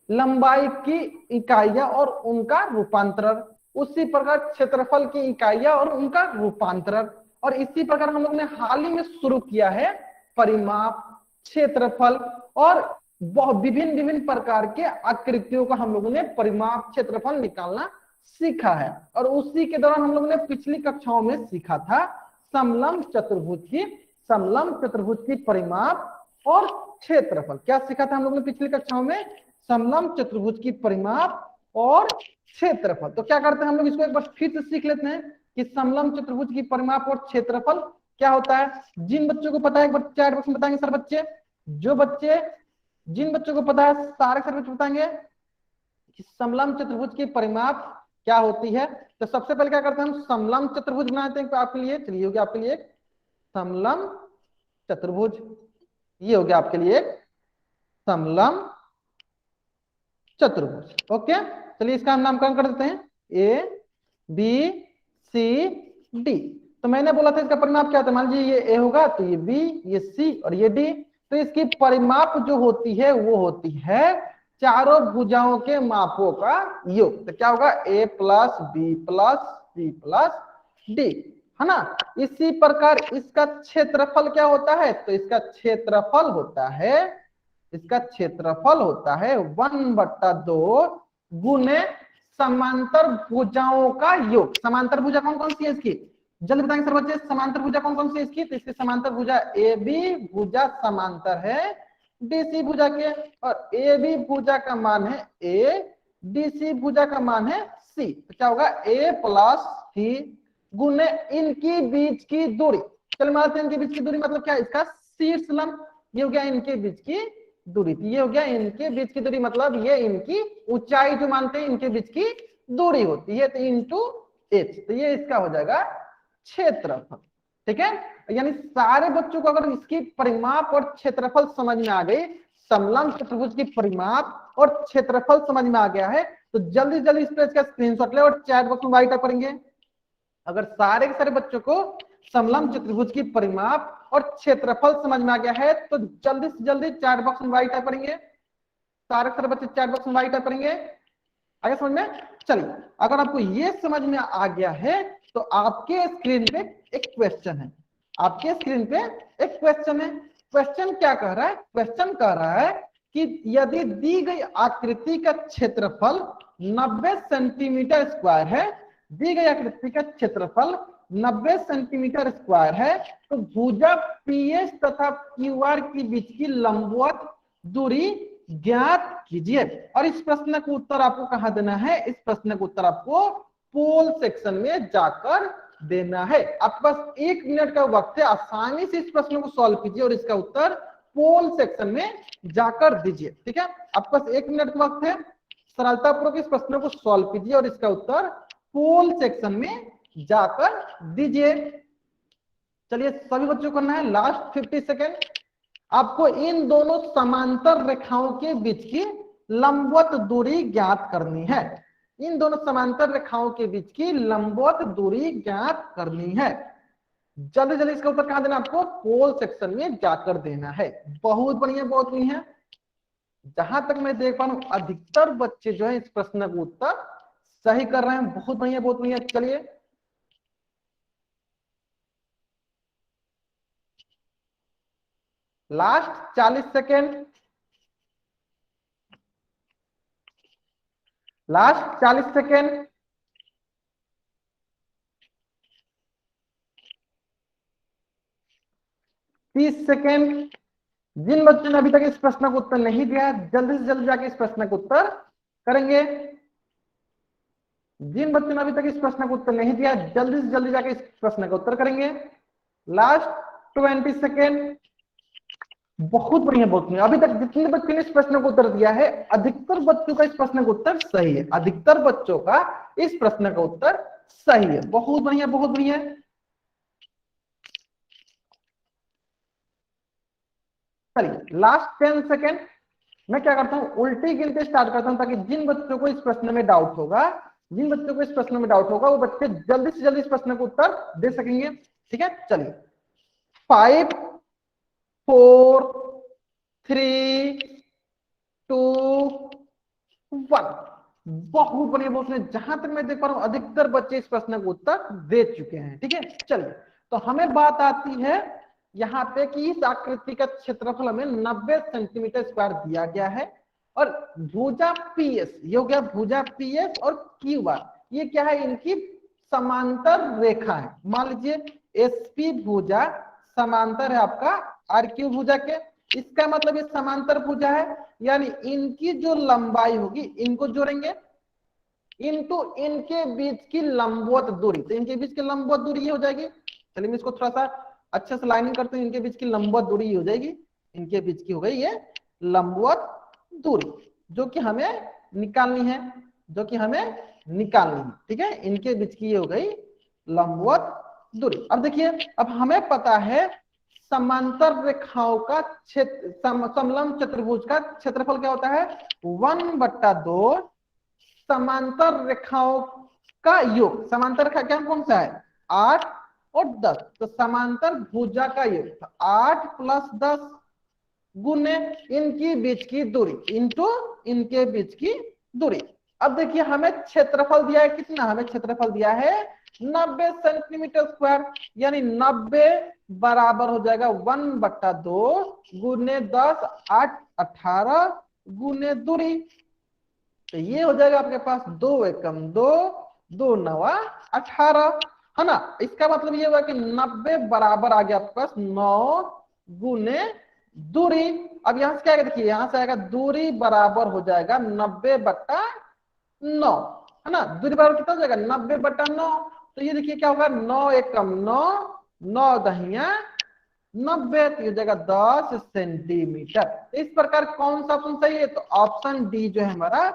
लंबाई की इकाइयां और उनका रूपांतरण, उसी प्रकार क्षेत्रफल की इकाइयां और उनका रूपांतरण। और इसी प्रकार हम लोग ने हाल ही में शुरू किया है परिमाप, क्षेत्रफल और विभिन्न विभिन्न प्रकार के आकृतियों का हम लोगों ने परिमाप क्षेत्रफल निकालना सीखा है। और उसी के दौरान हम लोगों ने पिछली कक्षाओं में सीखा था समलंब चतुर्भुज की परिमाप और क्षेत्रफल। क्या सीखा था हम लोगों ने पिछली कक्षाओं में? समलंब चतुर्भुज की परिमाप और क्षेत्रफल। तो क्या करते हैं हम लोग इसको एक बार फिर से सीख लेते हैं कि समलंब चतुर्भुज की परिमाप और क्षेत्रफल क्या होता है। जिन बच्चों को पता है एक बार चैट बॉक्स में बताएंगे सर बच्चे, जिन बच्चों को पता है सारे सर बच्चे बताएंगे कि समलंब चतुर्भुज की परिमाप क्या होती है। तो सबसे पहले क्या करते हैं हम समलंब चतुर्भुज बनाते हैं आपके लिए। चलिए हो गया आपके लिए एक समलंब चतुर्भुज, ये हो गया आपके लिए एक समलंब चतुर्भुज। ओके, चलिए इसका हम नामकरण कर देते हैं ए बी सी डी। तो मैंने बोला था इसका परिमाप क्या होता है, मान लीजिए ये ए होगा तो ये बी, ये सी और ये डी। तो इसकी परिमाप जो होती है वो होती है चारों भुजाओं के मापों का योग। तो क्या होगा A plus B plus C plus D, है ना। इसी प्रकार इसका क्षेत्रफल क्या होता है, तो इसका क्षेत्रफल होता है 1/2 गुने समांतर भुजाओं का योग। समांतर भुजा कौन कौन सी है इसकी, जल्दी बताएंगे सर बच्चे, समांतर भुजा कौन कौन सी है इसकी। तो इसकी समांतर भुजा ए बी भुजा समांतर है डीसी भुजा के, और ए बी भुजा का मान है ए, डीसी भुजा का मान है सी। तो क्या होगा ए प्लस सी गुने इनकी बीच की दूरी। चल मानते हैं इनके बीच की दूरी मतलब क्या है, इसका शीर्ष लंब। ये हो गया इनके बीच की दूरी, ये हो गया इनके बीच की दूरी, मतलब ये इनकी ऊंचाई जो मानते हैं इनके बीच की दूरी होती है, तो इंटू एच। तो ये इसका हो जाएगा क्षेत्रफल। ठीक है, यानी सारे बच्चों को अगर इसकी परिमाप और क्षेत्रफल समझ में आ गई, समलंब चतुर्भुज की परिमाप और क्षेत्रफल समझ में आ गया है, तो जल्दी जल्दी इस पेज का स्क्रीनशॉट ले और चैट बॉक्स में वाइट टाइप करेंगे। अगर सारे के सारे बच्चों को समलंब चतुर्भुज की परिमाप और क्षेत्रफल समझ में आ गया है तो जल्दी से जल्दी चैट बॉक्स में वाइट टाइप करेंगे। सारे के सारे बच्चे चैट बॉक्स में वाइट टाइप करेंगे। आगे समझ में? चलिए, अगर आपको ये समझ में आ गया है तो आपके स्क्रीन पे एक क्वेश्चन है। आपके स्क्रीन पे एक क्वेश्चन है। क्वेश्चन क्या कह रहा है? क्वेश्चन कह रहा है कि यदि दी गई आकृति का क्षेत्रफल 90 सेंटीमीटर स्क्वायर है, दी गई आकृति का क्षेत्रफल 90 सेंटीमीटर स्क्वायर है, तो भुजा पीएस तथा क्यूआर के बीच की लंबवत दूरी ज्ञात कीजिए। और इस प्रश्न का उत्तर आपको कहां देना है? इस प्रश्न का उत्तर आपको पोल सेक्शन में जाकर देना है। आपके पास 1 मिनट का वक्त है, आसानी से इस प्रश्न को सॉल्व कीजिए और इसका उत्तर पोल सेक्शन में जाकर दीजिए। ठीक है, आपके पास 1 मिनट का वक्त है, सरलतापूर्वक इस प्रश्न को सॉल्व कीजिए और इसका उत्तर पोल सेक्शन में जाकर दीजिए। चलिए सभी बच्चों को करना है लास्ट 50 सेकेंड। आपको इन दोनों समांतर रेखाओं के बीच की लंबवत दूरी ज्ञात करनी है। इन दोनों समांतर रेखाओं के बीच की लंबवत दूरी ज्ञात करनी है। जल्दी जल्दी इसका उत्तर कहां देना आपको? पोल सेक्शन में जाकर देना है। बहुत बढ़िया, बहुत बढ़िया। जहां तक मैं देख पा रहा हूं अधिकतर बच्चे जो है इस प्रश्न का उत्तर सही कर रहे हैं। बहुत बढ़िया, बहुत बढ़िया। चलिए last 40 second, last 40 second. 30 second. जिन बच्चों ने अभी तक इस प्रश्न का उत्तर नहीं दिया जल्दी से जल्दी जाके इस प्रश्न का उत्तर करेंगे। जिन बच्चों ने अभी तक इस प्रश्न का उत्तर नहीं दिया जल्दी से जल्दी जाके इस प्रश्न का उत्तर करेंगे। Last 20 second. बहुत बढ़िया, बहुत बढ़िया। अभी तक जितने बच्चों ने इस प्रश्न का उत्तर दिया है अधिकतर बच्चों का इस प्रश्न का उत्तर सही है। अधिकतर बच्चों का इस प्रश्न का उत्तर सही है। बहुत बढ़िया, बहुत बढ़िया। चलिए लास्ट 10 सेकेंड। मैं क्या करता हूं उल्टी गिनती स्टार्ट करता हूं ताकि जिन बच्चों को इस प्रश्न में डाउट होगा, जिन बच्चों को इस प्रश्न में डाउट होगा वो बच्चे जल्दी से जल्दी इस प्रश्न को उत्तर दे सकेंगे। ठीक है, चलिए 5 4 3 2 बहुत बढ़िया बोलते हैं। जहां तक मैं देख पा रहा हूं अधिकतर बच्चे इस प्रश्न का उत्तर दे चुके हैं। ठीक है, चलिए तो हमें बात आती है यहाँ पे कि इस आकृति का क्षेत्रफल हमें 90 सेंटीमीटर स्क्वायर दिया गया है और भुजा पीएस, ये हो गया भुजा पीएस और क्यू आर, ये क्या है, इनकी समांतर रेखा है। मान लीजिए एसपी भुजा समांतर है आपका आर क्यू भुजा के, इसका मतलब ये समांतर भुजा है, यानी इनकी जो लंबाई होगी, इनको जोड़ेंगे इनटू इनके बीच की लंबवत दूरी, तो इनके बीच की लंबवत दूरी ये हो जाएगी। चलिए मैं इसको थोड़ा सा अच्छे से लाइनिंग करते हैं, इनके बीच की लंबवत दूरी ये हो जाएगी, इनके बीच की हो गई ये लंबवत दूरी जो कि हमें निकालनी है, जो कि हमें निकालनी है। ठीक है, इनके बीच की ये हो गई लंबवत दूरी। अब देखिए, अब हमें पता है समांतर रेखाओं का क्षेत्र, समलंब चतुर्भुज का क्षेत्रफल क्या होता है, 1/2 समांतर रेखाओं का योग। समांतर रेखा क्या कौन सा है, 8 और 10, तो समांतर भुजा का योग तो 8 + 10 गुने इनकी बीच की दूरी इंटू इनके बीच की दूरी। अब देखिए हमें क्षेत्रफल दिया है कितना, हमें क्षेत्रफल दिया है 90 सेंटीमीटर स्क्वायर, यानी 90 बराबर हो जाएगा 1/2 गुने 10, 8 18 गुने दूरी, तो ये हो जाएगा आपके पास 2 एकम 2, 2 9 18, है ना। इसका मतलब ये हुआ कि 90 बराबर आ गया आपके पास 9 गुने दूरी। अब यहां से क्या आएगा, देखिए यहां से आएगा दूरी बराबर हो जाएगा 90/9, है ना। दूरी बराबर कितना हो जाएगा 90/9, तो ये देखिए क्या होगा 9 एकम 9, 9 दहिया 90, तो ये हो जाएगा 10 सेंटीमीटर। इस प्रकार कौन सा ऑप्शन सही है, तो ऑप्शन डी जो है हमारा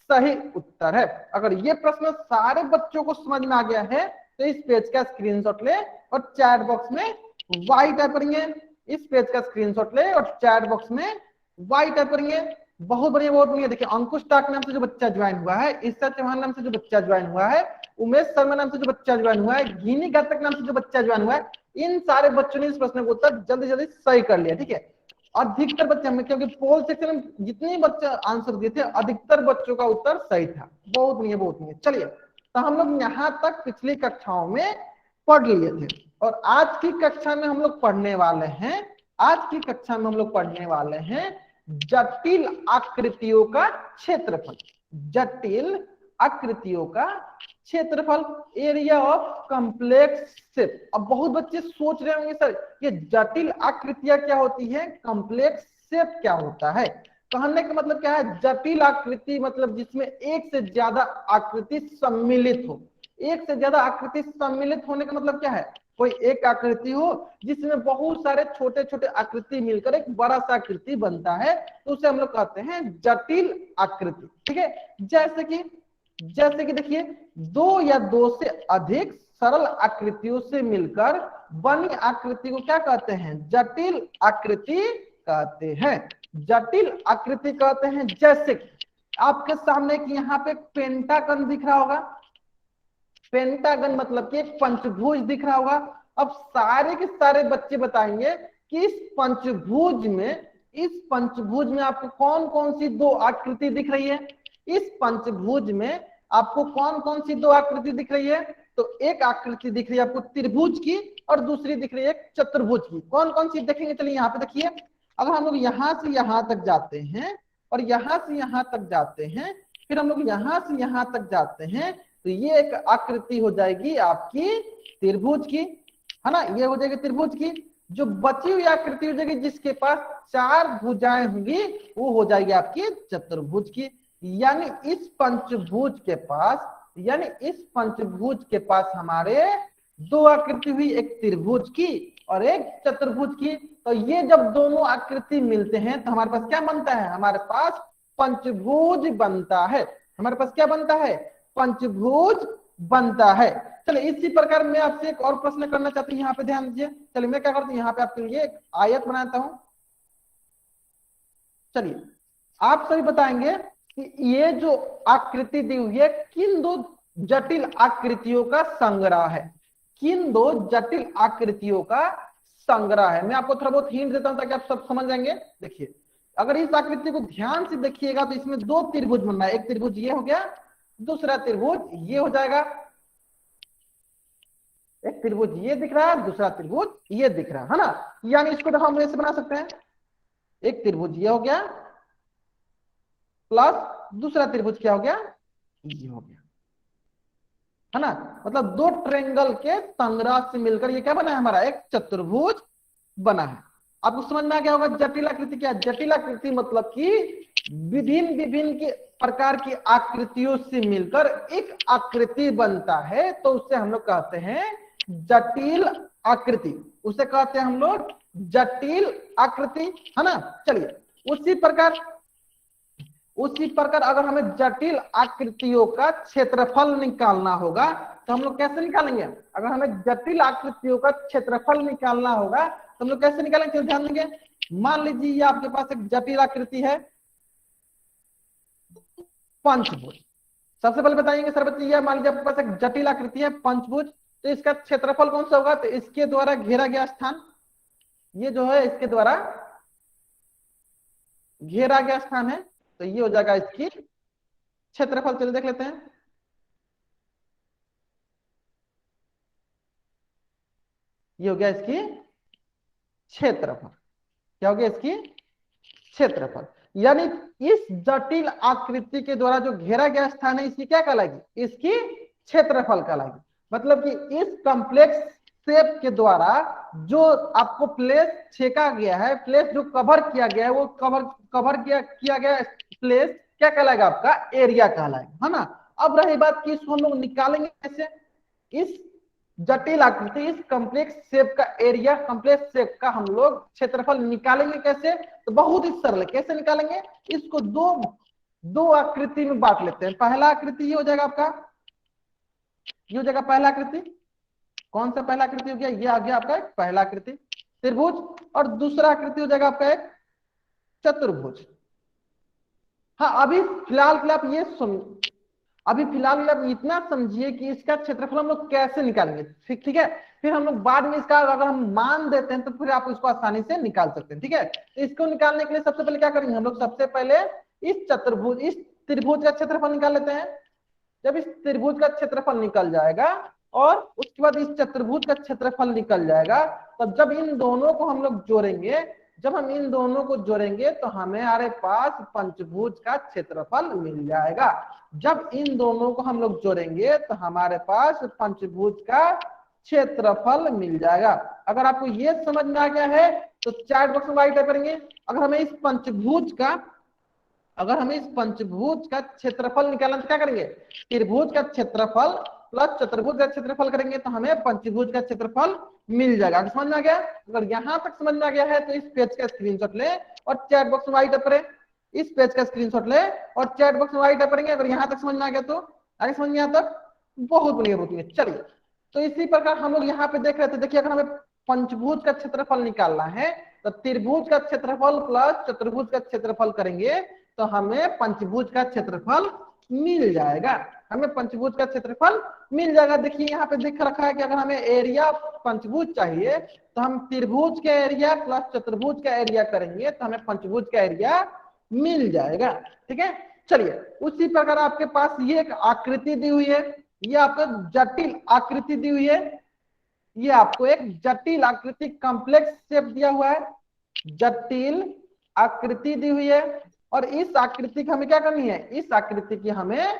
सही उत्तर है। अगर ये प्रश्न सारे बच्चों को समझ में आ गया है तो इस पेज का स्क्रीनशॉट ले और चैट बॉक्स में वाई टाइप करेंगे, इस पेज का स्क्रीनशॉट ले और चैट बॉक्स में वाई टाइप करेंगे। बहुत बढ़िया, बहुत बढ़िया। देखिए अंकुश टाक नाम से जो बच्चा ज्वाइन हुआ है, ईसा चौहान नाम से जो बच्चा ज्वाइन हुआ है, उमेश शर्मा नाम से जो बच्चा ज्वाइन हुआ है, घिनी घातक नाम से जो बच्चा ज्वाइन हुआ है, इन सारे बच्चों ने इस प्रश्न को उत्तर जल्दी जल्दी सही कर लिया। ठीक है, अधिकतर बच्चे हमें, क्योंकि पोल सेक्शन में जितने बच्चे आंसर दिए थे अधिकतर बच्चों का उत्तर सही था। बहुत बढ़िया, बहुत बढ़िया। चलिए तो हम लोग यहाँ तक पिछली कक्षाओं में पढ़ लिए थे और आज की कक्षा में हम लोग पढ़ने वाले हैं, आज की कक्षा में हम लोग पढ़ने वाले हैं जटिल आकृतियों का क्षेत्रफल। जटिल आकृतियों का क्षेत्रफल, एरिया ऑफ कॉम्प्लेक्स शेप। अब बहुत बच्चे सोच रहे होंगे सर ये जटिल आकृतियां क्या होती है, कॉम्प्लेक्स शेप क्या होता है। कहने का मतलब क्या है, जटिल आकृति मतलब जिसमें एक से ज्यादा आकृति सम्मिलित हो। एक से ज्यादा आकृति सम्मिलित होने का मतलब क्या है, कोई एक आकृति हो जिसमें बहुत सारे छोटे छोटे आकृति मिलकर एक बड़ा सा आकृति बनता है, तो उसे हम लोग कहते हैं जटिल आकृति। ठीक है, जैसे कि देखिए दो या दो से अधिक सरल आकृतियों से मिलकर बनी आकृति को क्या कहते हैं, जटिल आकृति कहते हैं। जटिल आकृति कहते हैं, जैसे आपके सामने कि यहाँ पे पेंटागन दिख रहा होगा, पेंटागन मतलब कि एक पंचभुज दिख रहा होगा। अब सारे के सारे बच्चे बताएंगे कि इस पंचभुज में आपको कौन कौन सी दो आकृति दिख रही है। इस पंचभुज में आपको कौन कौन सी दो आकृति दिख रही है, तो एक आकृति दिख रही है आपको त्रिभुज की और दूसरी दिख रही है चतुर्भुज की। कौन कौन सी देखेंगे, चलिए यहाँ पे देखिए। अगर हम लोग यहाँ से यहाँ तक जाते हैं और यहाँ से यहाँ तक जाते हैं, फिर हम लोग यहाँ से यहाँ तक जाते हैं, तो ये एक आकृति हो जाएगी आपकी त्रिभुज की, है ना। ये हो जाएगी त्रिभुज की। जो बची हुई आकृति हो जाएगी जिसके पास 4 भुजाएं होंगी, वो हो जाएगी आपकी चतुर्भुज की। यानी इस पंचभुज के पास हमारे दो आकृति हुई, एक त्रिभुज की और एक चतुर्भुज की। तो ये जब दोनों आकृति मिलते हैं तो हमारे पास क्या बनता है, हमारे पास पंचभुज बनता है। हमारे पास क्या बनता है, पंचभुज बनता है। चलिए इसी प्रकार मैं आपसे एक और प्रश्न करना चाहती हूँ, यहाँ पे ध्यान दीजिए। चलिए मैं क्या करता हूँ, यहाँ पे आपके लिए एक आयत बनाता हूँ। चलिए आप सभी बताएंगे कि ये जो आकृति दी हुई है किन दो जटिल आकृतियों का संग्रह है, किन दो जटिल आकृतियों का संग्रह है। मैं आपको थोड़ा बहुत हिंट देता हूं ताकि आप सब समझ जाएंगे। देखिए अगर इस आकृति को ध्यान से देखिएगा तो इसमें दो त्रिभुज बन रहा है, एक त्रिभुज ये हो गया, दूसरा त्रिभुज ये हो जाएगा। एक त्रिभुज ये दिख रहा है, दूसरा त्रिभुज ये दिख रहा है ना। यानी इसको तो हम ऐसे बना सकते हैं, एक त्रिभुज ये हो गया प्लस दूसरा त्रिभुज क्या हो गया, ये हो गया, है ना। मतलब दो ट्रायंगल के संग्रह से मिलकर ये क्या बना है, हमारा एक चतुर्भुज बना है। आपको समझ में आ गया होगा जटिल आकृति क्या। जटिल आकृति मतलब कि विभिन्न विभिन्न के प्रकार की आकृतियों से मिलकर एक आकृति बनता है, तो उससे हम लोग कहते हैं जटिल आकृति, उसे कहते हैं हम लोग जटिल आकृति, है ना। चलिए उसी प्रकार अगर हमें जटिल आकृतियों का क्षेत्रफल निकालना होगा तो हम लोग कैसे निकालेंगे। अगर हमें जटिल आकृतियों का क्षेत्रफल निकालना होगा तो हम लोग कैसे निकालेंगे, ध्यान देंगे। मान लीजिए ये आपके पास एक जटिल आकृति है पंचभुज। सबसे पहले बताएंगे सर बच्चे, मान लीजिए आपके पास एक जटिल आकृति है पंचभुज, तो इसका क्षेत्रफल कौन सा होगा, तो इसके द्वारा घेरा गया स्थान, ये जो है इसके द्वारा घेरा गया स्थान है, तो ये हो जाएगा इसकी क्षेत्रफल। चलिए देख लेते हैं, ये हो गया इसकी क्षेत्रफल। क्या हो गया इसकी क्षेत्रफल। यानी इस जटिल आकृति के द्वारा जो घेरा गया स्थान है इसकी क्या कहलाएगी, इसकी क्षेत्रफल कहलाएगी। मतलब कि इस कॉम्प्लेक्स शेप के द्वारा जो आपको प्लेस छेका गया है, प्लेस जो कवर किया गया है, वो कवर किया गया प्लेस क्या कहलाएगा, आपका एरिया कहलाएगा, है ना। अब रही बात कि इसको हम लोग निकालेंगे कैसे, इस जटिल आकृति इस कॉम्प्लेक्स शेप का एरिया, कॉम्प्लेक्स शेप का हम लोग क्षेत्रफल निकालेंगे कैसे, तो बहुत ही सरल है। कैसे निकालेंगे, इसको दो आकृति में बांट लेते हैं। पहला आकृति ये हो जाएगा आपका, ये हो जाएगा पहला आकृति। कौन सा पहला आकृति हो गया, ये आ गया आपका एक पहला आकृति त्रिभुज, और दूसरा आकृति हो जाएगा आपका एक चतुर्भुज। हाँ अभी फिलहाल आप ये आप इतना समझिए कि इसका क्षेत्रफल हम लोग कैसे निकालेंगे, ठीक है। फिर हम लोग बाद में इसका अगर हम मान देते हैं तो फिर आप इसको आसानी से निकाल सकते हैं, ठीक है। तो इसको निकालने के लिए सबसे पहले क्या करेंगे हम लोग, सबसे पहले इस त्रिभुज का क्षेत्रफल निकाल लेते हैं। जब इस त्रिभुज का क्षेत्रफल निकल जाएगा और उसके बाद इस चतुर्भुज का क्षेत्रफल निकल जाएगा, तब जब इन दोनों को हम लोग जोड़ेंगे, जब हम इन दोनों को जोड़ेंगे तो हमारे पास पंचभुज का क्षेत्रफल मिल जाएगा। जब इन दोनों को हम लोग जोड़ेंगे तो हमारे पास पंचभुज का क्षेत्रफल मिल जाएगा। अगर आपको ये समझ में आ गया है तो चैट बॉक्स में राइट करेंगे। अगर हमें इस पंचभुज का क्षेत्रफल निकालना तो क्या करेंगे, त्रिभुज का क्षेत्रफल प्लस चतुर्भुज का क्षेत्रफल करेंगे तो हमें पंचभुज का क्षेत्रफल मिल जाएगा। समझ में आ गया। अगर यहाँ तक समझ में आ गया है तो इस पेज का स्क्रीनशॉट ले और चैट बॉक्स में राइट करें। इस पेज का स्क्रीनशॉट ले और चैट बॉक्स में राइट करेंगे। अगर यहाँ तक समझ में आ गया तो आगे समझ में आता बहुत बढ़िया होती है। चलिए तो इसी प्रकार हम लोग यहाँ पे देख रहे थे। देखिए अगर हमें पंचभुज का क्षेत्रफल निकालना है तो त्रिभुज का क्षेत्रफल प्लस चतुर्भुज का क्षेत्रफल करेंगे तो हमें पंचभुज का क्षेत्रफल मिल जाएगा। हमें पंचभुज का क्षेत्रफल मिल जाएगा। देखिए यहाँ पे देख रखा है कि अगर हमें एरिया पंचभुज चाहिए तो हम त्रिभुज का एरिया प्लस चतुर्भुज का एरिया करेंगे तो हमें पंचभुज का एरिया मिल जाएगा। ठीक है। चलिए उसी प्रकार आपके पास ये एक आकृति दी हुई है, ये आपको जटिल आकृति दी हुई है। ये आपको एक जटिल आकृति कॉम्प्लेक्स शेप दिया हुआ है, जटिल आकृति दी हुई है। और इस आकृति की हमें क्या करनी है, इस आकृति की हमें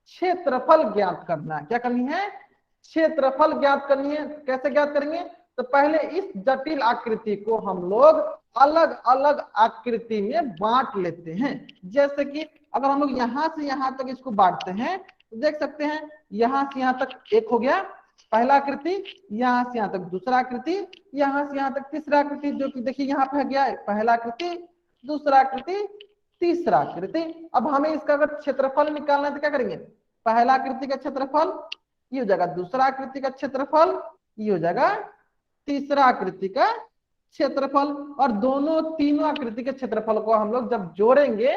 क्षेत्रफल ज्ञात करना है। क्या करनी है, क्षेत्रफल ज्ञात करनी है। कैसे ज्ञात करेंगे, तो पहले इस जटिल आकृति को हम लोग अलग अलग आकृति में बांट लेते हैं। जैसे कि अगर हम लोग यहां से यहां तक इसको बांटते हैं तो देख सकते हैं यहां से यहां तक एक हो गया पहला आकृति, यहां से यहां तक दूसरा आकृति, यहां से यहां तक तीसरा आकृति, जो कि देखिए यहाँ पे गया है पहला आकृति, दूसरा आकृति, तीसरा आकृति। अब हमें इसका अगर क्षेत्रफल निकालना है तो क्या करेंगे, पहला आकृति का क्षेत्रफल ये हो जाएगा, दूसरा आकृति का क्षेत्रफल ये हो जाएगा, तीसरा आकृति का क्षेत्रफल। और तीनों आकृति के क्षेत्रफल को हम लोग जब जोड़ेंगे,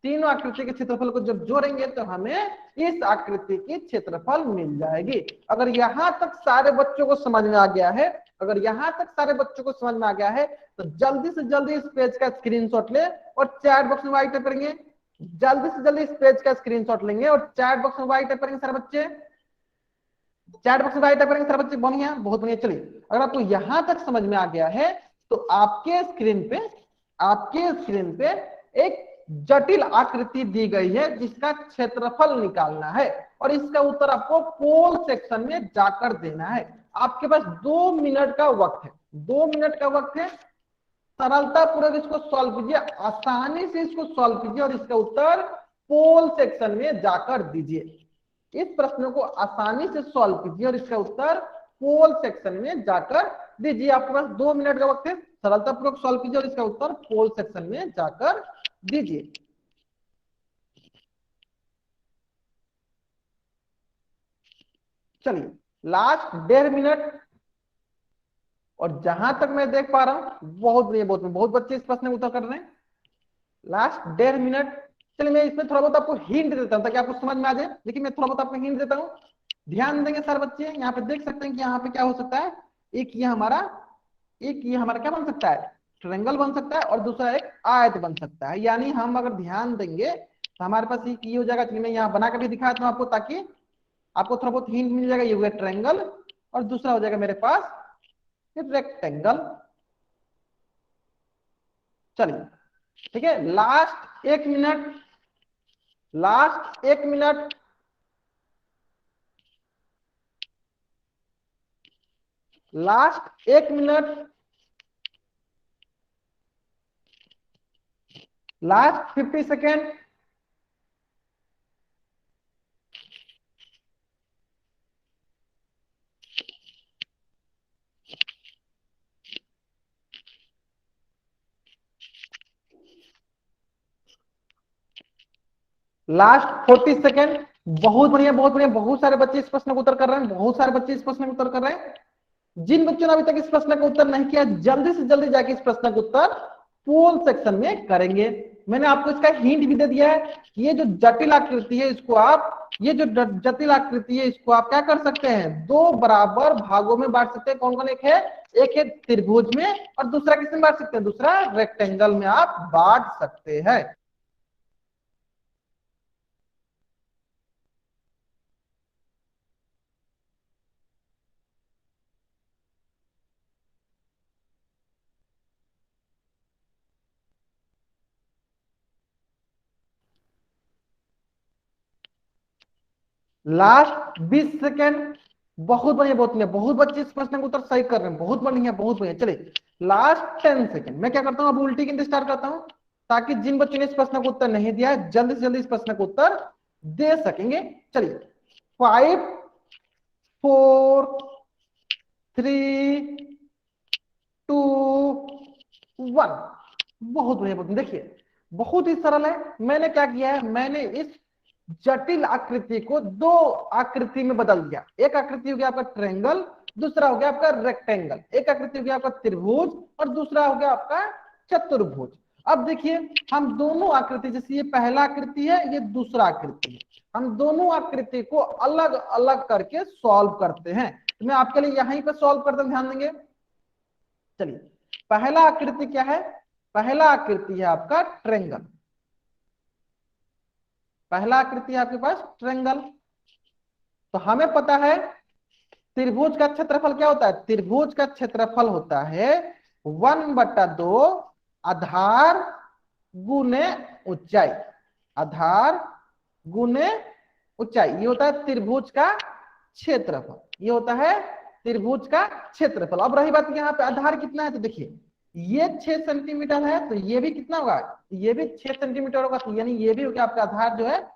तीनों आकृति के क्षेत्रफल को जब जोड़ेंगे तो हमें इस आकृति की क्षेत्रफल मिल जाएगी। अगर यहां तक सारे बच्चों को समझ में आ गया है, अगर यहाँ तक सारे बच्चों को समझ में आ गया है तो जल्दी से जल्दी इस पेज का स्क्रीनशॉट ले और चैट बॉक्स में वाइट टाइप करेंगे। जल्दी से जल्दी इस पेज का स्क्रीनशॉट लेंगे और चैट बॉक्स में वाइट टाइप करेंगे सारे बच्चे। चैट बॉक्स में वाइट टाइप करेंगे सारे बच्चे। बढ़िया, बहुत बढ़िया। चलिए, अगर आपको यहां तक समझ में आ गया है तो आपके स्क्रीन पे एक जटिल आकृति दी गई है जिसका क्षेत्रफल निकालना है और इसका उत्तर आपको पोल सेक्शन में जाकर देना है। आपके पास 2 मिनट का वक्त है, 2 मिनट का वक्त है। सरलता पूर्वक इसको सॉल्व कीजिए, आसानी से इसको सॉल्व कीजिए और इसका उत्तर पोल सेक्शन में जाकर दीजिए। इस प्रश्न को आसानी से सॉल्व कीजिए और इसका उत्तर पोल सेक्शन में जाकर दीजिए। आपके पास 2 मिनट का वक्त है, सरलता पूर्वक सॉल्व कीजिए और इसका उत्तर पोल सेक्शन में जाकर दीजिए। चलिए, लास्ट 1.5 मिनट। और जहां तक मैं देख पा रहा हूं बहुत बच्चे इस प्रश्न का उत्तर कर रहे हैं। Last 1.5 minute. चलिए, मैं इसमें थोड़ा बहुत आपको हिंट देता हूं ताकि आपको समझ में आ जाए। लेकिन मैं थोड़ा बहुत आपको हिंट देता हूं, ध्यान देंगे सारे बच्चे। यहाँ पे देख सकते हैं कि यहाँ पे क्या हो सकता है, एक ये हमारा क्या बन सकता है, ट्रायंगल बन सकता है और दूसरा एक आयत बन सकता है। यानी हम अगर ध्यान देंगे तो हमारे पास एक ये हो जाएगा। चलिए, मैं यहाँ बना कर भी दिखाता हूँ आपको ताकि आपको थोड़ा बहुत हिंट मिल जाएगा। ये हुआ ट्रायंगल और दूसरा हो जाएगा मेरे पास रेक्टेंगल। चलिए, ठीक है। Last 1 minute, last 1 minute. Last 1 minute, last 50 second. Last 40 second. बहुत बढ़िया, बहुत बढ़िया। बहुत सारे बच्चे इस प्रश्न को उत्तर कर रहे हैं, बहुत सारे बच्चे इस प्रश्न को उत्तर कर रहे हैं। जिन बच्चों ने अभी तक इस प्रश्न का उत्तर नहीं किया, जल्दी से जल्दी जाके इस प्रश्न का उत्तर पोल सेक्शन में करेंगे। मैंने आपको इसका हिंट भी दे दिया है कि ये जो जटिल आकृति है इसको आप क्या कर सकते हैं, 2 बराबर भागों में बांट सकते हैं। कौन कौन? एक है त्रिभुज में और दूसरा किसमें बांट सकते हैं, दूसरा रेक्टेंगल में आप बांट सकते हैं। Last 20 second. बहुत बढ़िया, बहुत बढ़िया। बहुत बच्चे इस प्रश्न का उत्तर सही कर रहे हैं, बहुत बढ़िया, बहुत बढ़िया। चलिए, लास्ट 10 सेकेंड। मैं क्या करता हूं, अब उल्टी गिनती स्टार्ट करता हूं ताकि जिन बच्चों ने इस प्रश्न का उत्तर नहीं दिया है जल्दी से जल्दी इस प्रश्न का उत्तर दे सकेंगे। चलिए, 5 4 3 2 1। बहुत बढ़िया, बहुत। देखिए, बहुत ही सरल है। मैंने क्या किया है, मैंने इस जटिल आकृति को 2 आकृति में बदल दिया। एक आकृति हो गया आपका ट्रायंगल, दूसरा हो गया आपका रेक्टेंगल। एक आकृति हो गया आपका त्रिभुज और दूसरा हो गया आपका चतुर्भुज। अब देखिए, हम दोनों आकृति, जैसे ये पहला आकृति है, ये दूसरा आकृति है, हम दोनों आकृति को अलग अलग करके सॉल्व करते हैं। तो मैं आपके लिए यहीं पर सॉल्व करते, ध्यान देंगे। चलिए, पहला आकृति क्या है, पहला आकृति है आपका ट्रायंगल। पहला आकृति है आपके पास ट्रायंगल। तो हमें पता है त्रिभुज का क्षेत्रफल क्या होता है, त्रिभुज का क्षेत्रफल होता है 1/2 आधार गुने ऊंचाई, आधार गुने ऊंचाई। ये होता है त्रिभुज का क्षेत्रफल, ये होता है त्रिभुज का क्षेत्रफल। अब रही बात यहाँ पे आधार कितना है, तो देखिए ये 6 सेंटीमीटर है, तो ये भी कितना होगा, ये भी 6 सेंटीमीटर होगा। तो यानी ये भी हो गया आपका आधार जो है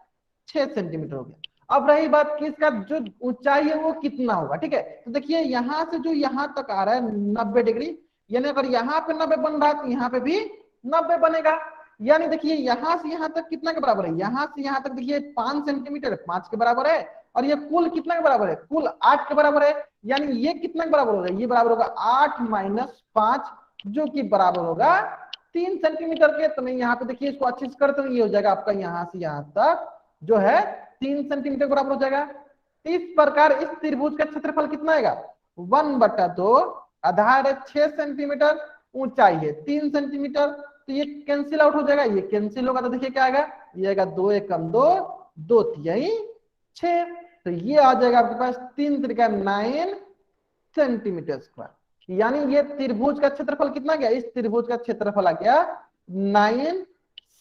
6 सेंटीमीटर हो गया। अब रही बात कि इसका जो ऊंचाई है वो कितना होगा। ठीक है, तो देखिए यहां से जो यहां तक आ रहा है 90 डिग्री, यानी अगर यहाँ पे 90 बन रहा है तो यहाँ पे भी 90 बनेगा। यानी देखिए यहां से यहां तक कितना के बराबर है, यहां से यहां तक देखिए 5 सेंटीमीटर 5 के बराबर है, और ये कुल कितना के बराबर है, कुल 8 के बराबर है। यानी ये कितना के बराबर होगा, ये बराबर होगा 8 - 5, जो कि बराबर होगा 3 सेंटीमीटर के। तो मैं यहाँ पे देखिए इसको अच्छे से करते हुए ये हो जाएगा आपका यहाँ से यहाँ तक जो है 3 सेंटीमीटर बराबर हो जाएगा। इस प्रकार इस त्रिभुज का क्षेत्रफल कितना आएगा, 1/2 आधार है 6 सेंटीमीटर, ऊंचाई है 3 सेंटीमीटर, तो ये कैंसिल आउट हो जाएगा, ये कैंसिल होगा तो देखिए क्या आएगा, ये आएगा 2 एकम 2, 2 तिहाई 6, तो ये आ जाएगा आपके पास 3 त्रिका 9 सेंटीमीटर स्क्वायर। यानी ये त्रिभुज का क्षेत्रफल कितना गया, इस त्रिभुज का क्षेत्रफल आ गया 9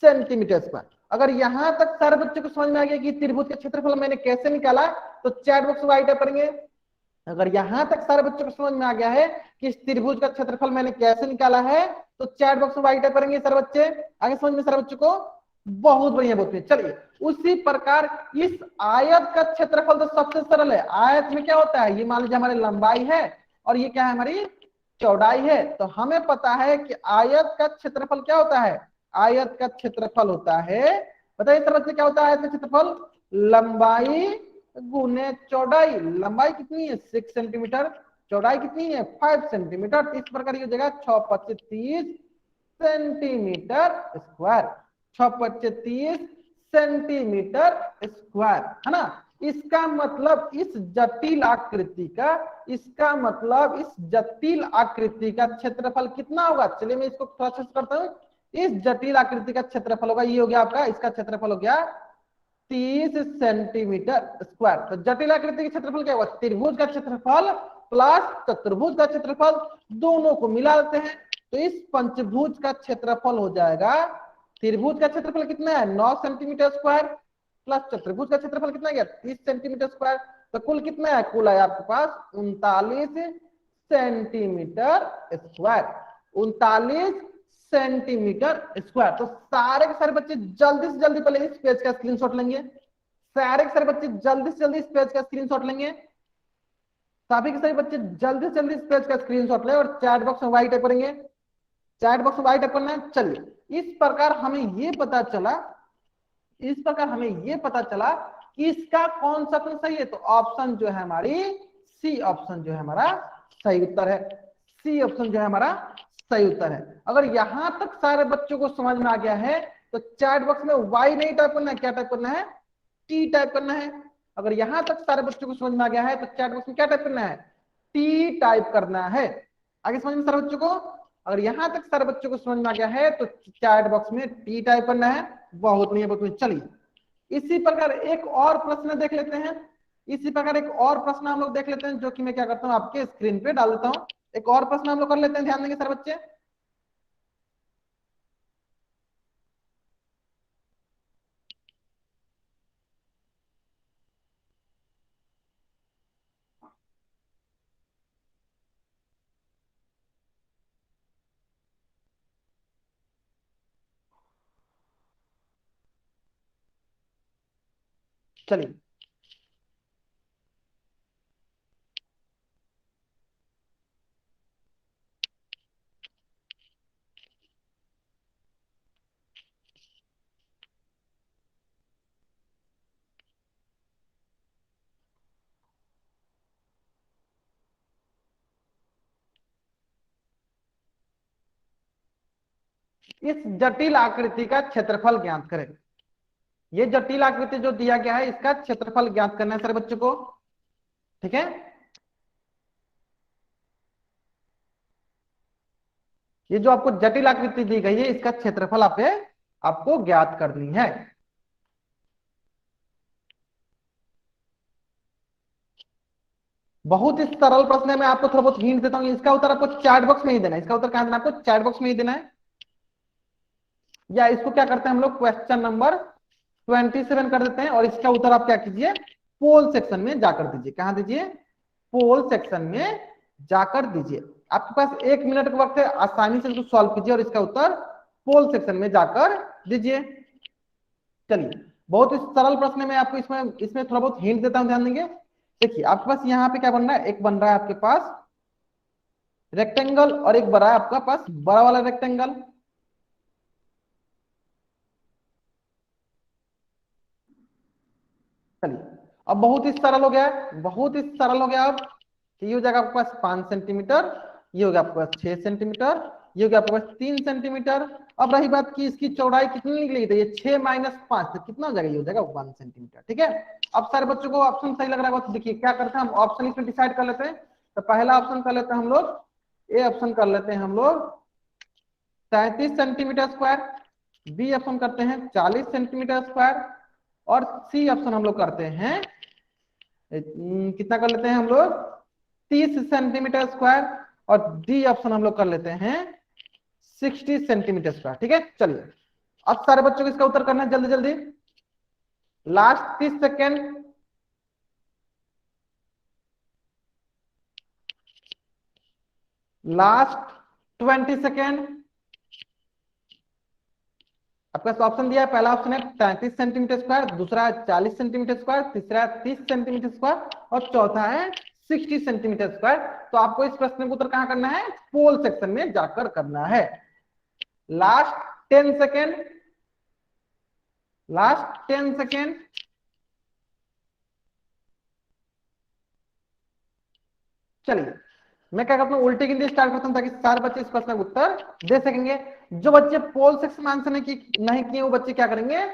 सेंटीमीटर स्क्वायर। अगर यहां तक सारे बच्चों को समझ में आ गया कि त्रिभुज का क्षेत्रफल मैंने कैसे निकाला, तो चैट बॉक्स में राइट करेंगे। अगर यहां तक सारे बच्चों को समझ में आ गया है कि इस त्रिभुज का क्षेत्रफल मैंने कैसे निकाला है, तो चैट बॉक्स में राइट करेंगे सारे बच्चे। आगे समझ में सारे बच्चों को, बहुत बढ़िया बोलते हैं। चलिए उसी प्रकार इस आयत का क्षेत्रफल तो सबसे सरल है। आयत में क्या होता है, ये मान लीजिए हमारी लंबाई है और ये क्या है, हमारी चौड़ाई है। तो हमें पता है कि आयत का क्षेत्रफल क्या होता है, आयत का क्षेत्रफल होता है, बताइए सर बच्चे क्या होता है आयत का क्षेत्रफल, लंबाई गुने चौड़ाई। लंबाई कितनी है 6 सेंटीमीटर, चौड़ाई कितनी है 5 सेंटीमीटर। इस प्रकार की हो जाएगा 6 25 30 सेंटीमीटर स्क्वायर, 6 25 30 सेंटीमीटर स्क्वायर, है ना। इसका मतलब इस जटिल आकृति का, इसका मतलब इस जटिल आकृति का क्षेत्रफल कितना होगा। चलिए मैं इसको थोड़ा सा करता हूं। इस जटिल आकृति का क्षेत्रफल होगा, ये हो गया आपका, इसका क्षेत्रफल हो गया 30 सेंटीमीटर स्क्वायर। तो जटिल आकृति का क्षेत्रफल क्या होगा, त्रिभुज का क्षेत्रफल प्लस चतुर्भुज का क्षेत्रफल, दोनों को मिला देते हैं। तो इस पंचभुज का क्षेत्रफल हो जाएगा, त्रिभुज का क्षेत्रफल कितना है 9 सेंटीमीटर स्क्वायर, प्लस चतुर्भुज का क्षेत्रफल कितना गया 30 सेंटीमीटर स्क्वायर। तो कुल कितना है, कुल है आपके पास 39 सेंटीमीटर स्क्वायर, 39 सेंटीमीटर स्क्वायर। तो सारे के सारे बच्चे जल्दी से जल्दी पहले इस पेज का स्क्रीनशॉट लेंगे, सारे के सारे बच्चे जल्दी से जल्दी इस पेज का स्क्रीनशॉट लेंगे, सभी के सभी बच्चे जल्दी से जल्दी इस पेज का स्क्रीनशॉट ले और चैट बॉक्स में वाई टाइप करेंगे, चैट बॉक्स में वाई टाइप करना है। चलिए इस प्रकार हमें ये पता चला, इस प्रकार हमें ये पता चला कि इसका कौन सा ऑप्शन सही है। तो ऑप्शन जो है हमारी सी ऑप्शन जो है हमारा सही उत्तर है, सी ऑप्शन जो है हमारा सही उत्तर है। अगर यहां तक सारे बच्चों को समझ में आ गया है तो चैट बॉक्स में वाई नहीं टाइप करना है, क्या टाइप करना है, टी टाइप करना है। अगर यहां तक सारे बच्चों को समझ में आ गया है तो चैट बॉक्स में क्या टाइप करना है, टी टाइप करना है। आगे समझ में सारे बच्चों को, अगर यहां तक सारे बच्चों को समझ में आ गया है तो चैट बॉक्स में टी टाइप करना है। बहुत नहीं है, बहुत नहीं। चलिए इसी प्रकार एक और प्रश्न देख लेते हैं, इसी प्रकार एक और प्रश्न हम लोग देख लेते हैं, जो कि मैं क्या करता हूं आपके स्क्रीन पे डाल देता हूं। एक और प्रश्न हम लोग कर लेते हैं, ध्यान देंगे सारे बच्चे। चलिए इस जटिल आकृति का क्षेत्रफल ज्ञात करें। ये जटिल आकृति जो दिया गया है इसका क्षेत्रफल ज्ञात करना है सारे बच्चों को, ठीक है। ये जो आपको जटिल आकृति दी गई है इसका क्षेत्रफल आपको ज्ञात करनी है। बहुत ही सरल प्रश्न है, मैं आपको थोड़ा बहुत हिंट देता हूँ। इसका उत्तर आपको चैट बॉक्स में ही देना है, इसका उत्तर कहां देना है आपको, चैट बॉक्स में ही देना है। या इसको क्या करते हैं हम लोग, क्वेश्चन नंबर 27 कर देते हैं और इसका उत्तर आप क्या कीजिए, पोल सेक्शन में जाकर दीजिए। कहां दीजिए, पोल सेक्शन में जाकर दीजिए। आपके पास 1 मिनट का वक्त है, आसानी से इसको सॉल्व कीजिए और इसका उत्तर पोल सेक्शन में जाकर दीजिए। चलिए बहुत ही सरल प्रश्न है, मैं आपको इसमें इसमें थोड़ा बहुत हिंट देता हूं, ध्यान देंगे। देखिए आपके पास यहाँ पे क्या बन रहा है, एक बन रहा है आपके पास रेक्टेंगल और एक बना है आपका पास बड़ा वाला रेक्टेंगल। चलिए अब बहुत ही सरल हो गया है, बहुत ही सरल हो गया। अब ये हो जाएगा आपके पास 5 सेंटीमीटर, ये हो गया आपके पास 6 सेंटीमीटर, ये हो गया आपके पास 3 सेंटीमीटर। अब रही बात की इसकी चौड़ाई कितनी निकलेगी, तो ये 6 माइनस 5 तो कितना हो जाएगा, ये हो जाएगा 1 सेंटीमीटर, ठीक है। अब सारे बच्चों को ऑप्शन सही लग रहा है तो देखिए क्या करते हैं हम ऑप्शन इसमें डिसाइड कर लेते हैं। तो पहला ऑप्शन कर लेते हैं हम लोग ए ऑप्शन कर लेते हैं हम लोग 37 सेंटीमीटर स्क्वायर, बी ऑप्शन करते हैं 40 सेंटीमीटर स्क्वायर, और सी ऑप्शन हम लोग करते हैं कितना कर लेते हैं हम लोग 30 सेंटीमीटर स्क्वायर, और डी ऑप्शन हम लोग कर लेते हैं 60 सेंटीमीटर स्क्वायर। ठीक है, चलिए अब सारे बच्चों को इसका उत्तर करना है जल्दी जल्दी, लास्ट 30 सेकेंड। Last 20 second. आपका ऑप्शन दिया है, पहला ऑप्शन है 33 सेंटीमीटर स्क्वायर, दूसरा है 40 सेंटीमीटर स्क्वायर, तीसरा है 30 सेंटीमीटर स्क्वायर, और चौथा है 60 सेंटीमीटर स्क्वायर। तो आपको इस प्रश्न का उत्तर कहां करना है, पोल सेक्शन में जाकर करना है। Last 10 second, last 10 second. चलिए मैं क्या करता हूँ, उल्टी गिनती स्टार्ट करता हूँ ताकि सारे बच्चे इस प्रश्न का उत्तर दे सकेंगे। जो बच्चे पोल सेक्शन में आंसर नहीं किए वो बच्चे क्या करेंगे,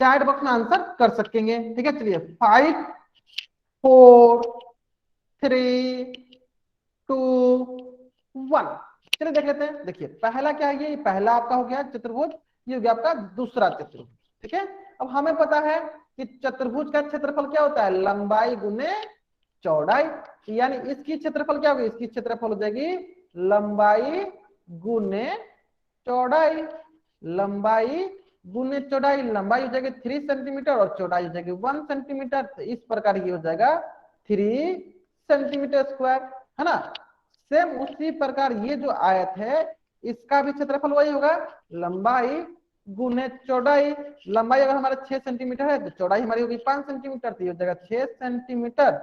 चैट बॉक्स में आंसर कर सकेंगे। ठीक है, चलिए 5 4 3 2 1। चलिए देख लेते हैं। देखिए पहला क्या है, ये पहला आपका हो गया चतुर्भुज, ये हो गया आपका दूसरा चतुर्भुज। ठीक है, अब हमें पता है कि चतुर्भुज का क्षेत्रफल क्या होता है, लंबाई गुने चौड़ाई, यानी इसकी क्षेत्रफल क्या होगी, इसकी क्षेत्रफल हो जाएगी लंबाई गुने चौड़ाई, लंबाई गुने चौड़ाई, लंबाई हो जाएगी 3 सेंटीमीटर और चौड़ाई हो जाएगी 1 सेंटीमीटर। तो इस प्रकार ये हो जाएगा 3 सेंटीमीटर स्क्वायर, है ना। सेम उसी प्रकार ये जो आयत है इसका भी क्षेत्रफल वही होगा, लंबाई गुने चौड़ाई। लंबाई अगर हमारा 6 सेंटीमीटर है तो चौड़ाई हमारी होगी 5 सेंटीमीटर, तो ये हो जाएगा 6 सेंटीमीटर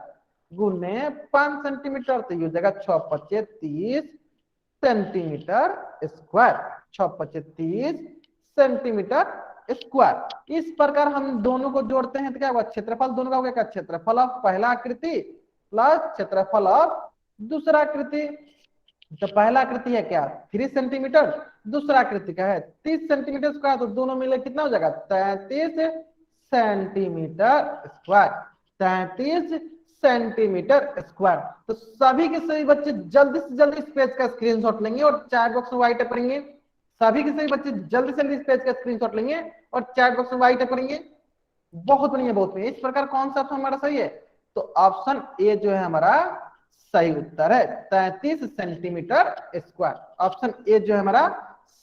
गुने 5 सेंटीमीटर, तो ये हो जाएगा 6 पच्चे 30 सेंटीमीटर स्क्वायर, 6 पच्चे 30 सेंटीमीटर स्क्वायर। इस प्रकार हम दोनों को जोड़ते हैं तो क्या होगा, क्षेत्रफल दोनों का हो गया, क्षेत्रफल ऑफ पहला आकृति प्लस क्षेत्रफल ऑफ दूसरा आकृति। तो पहला आकृति है क्या 3 सेंटीमीटर, दूसरा आकृति का है 30 सेंटीमीटर स्क्वायर, तो दोनों मिले कितना हो जाएगा 33 सेंटीमीटर स्क्वायर, 33 सेंटीमीटर स्क्वायर। तो सभी के सभी बच्चे जल्दी से जल्दी इस पेज का स्क्रीनशॉट लेंगे और चैट बॉक्स में वाइट करेंगे। सभी के सभी बच्चे जल्दी से जल्दी इस पेज का स्क्रीनशॉट लेंगे और चैट बॉक्स में वाइट करेंगे। बहुत बढ़िया, बहुत बढ़िया। इस प्रकार कौन सा ऑप्शन हमारा सही है, तो ऑप्शन ए जो है हमारा सही उत्तर है, 33 सेंटीमीटर स्क्वायर। ऑप्शन ए जो है हमारा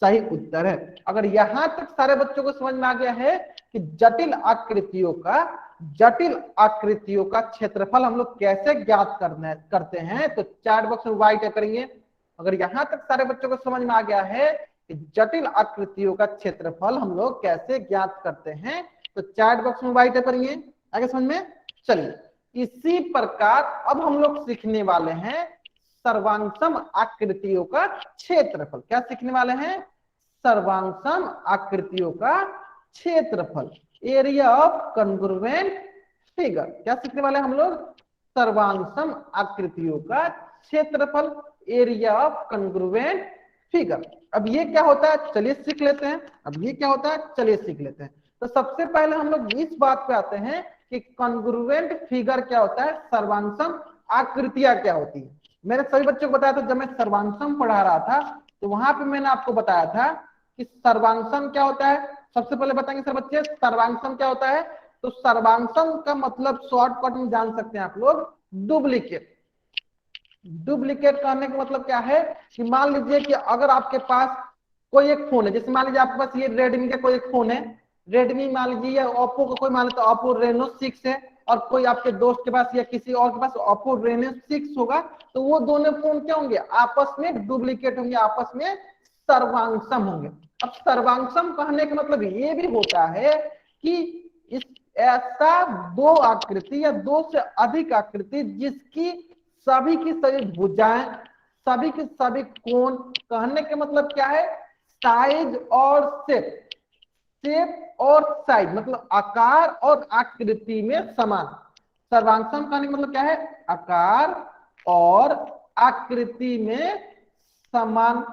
सही उत्तर है। अगर यहां तक सारे बच्चों को समझ में आ गया है कि जटिल आकृतियों का क्षेत्रफल हम लोग कैसे ज्ञात करते हैं, तो चैट बॉक्स में वाइट करेंगे। अगर यहां तक सारे बच्चों को समझ में आ गया है कि जटिल आकृतियों का क्षेत्रफल हम लोग कैसे ज्ञात करते हैं, तो चैट बॉक्स में वाइट करेंगे। आगे समझ में। चलिए इसी प्रकार अब हम लोग सीखने वाले हैं सर्वांगसम आकृतियों का क्षेत्रफल। क्या सीखने वाले हैं, सर्वांगसम आकृतियों का क्षेत्रफल, एरिया ऑफ कॉन्ग्रुएंट फिगर। क्या सीखने वाले हम लोग, सर्वांगसम आकृतियों का क्षेत्रफल, एरिया ऑफ कॉन्ग्रुएंट फिगर। अब ये क्या होता है चलिए सीख लेते हैं। अब ये क्या होता है चलिए सीख लेते हैं। तो सबसे पहले हम लोग इस बात पे आते हैं कि कॉन्ग्रुएंट फिगर क्या होता है, सर्वांगसम आकृतियां क्या होती है। मैंने सभी बच्चों को बताया था, जब मैं सर्वांगसम पढ़ा रहा था तो वहां पे मैंने आपको बताया था कि सर्वांगसम क्या होता है। सबसे पहले बताएंगे सर बच्चे सर्वांगसम क्या होता है, तो सर्वांगसम का मतलब शॉर्टकट में जान सकते हैं आप लोग, डुप्लीकेट। डुप्लीकेट कहने का मतलब क्या है कि मान लीजिए कि अगर आपके पास कोई एक फोन है, जैसे मान लीजिए आपके पास ये रेडमी का कोई एक फोन है, रेडमी मान लीजिए या ओप्पो का कोई मान लीजिए ओप्पो रेनो 6 है, और कोई आपके दोस्त के पास या किसी और के पास ओप्पो रेनो 6 होगा, तो वो दोनों फोन क्या होंगे, आपस में डुप्लीकेट होंगे, आपस में सर्वांगसम होंगे। अब सर्वांगसम कहने का मतलब ये भी होता है कि इस ऐसा दो आकृति या दो से अधिक आकृति जिसकी सभी की सभी भुजाएं, सभी के सभी कोण, कहने का मतलब क्या है, साइज और शेप, शेप और साइज मतलब आकार और आकृति में समान। सर्वांगसम कहने का मतलब क्या है, आकार और आकृति में समान,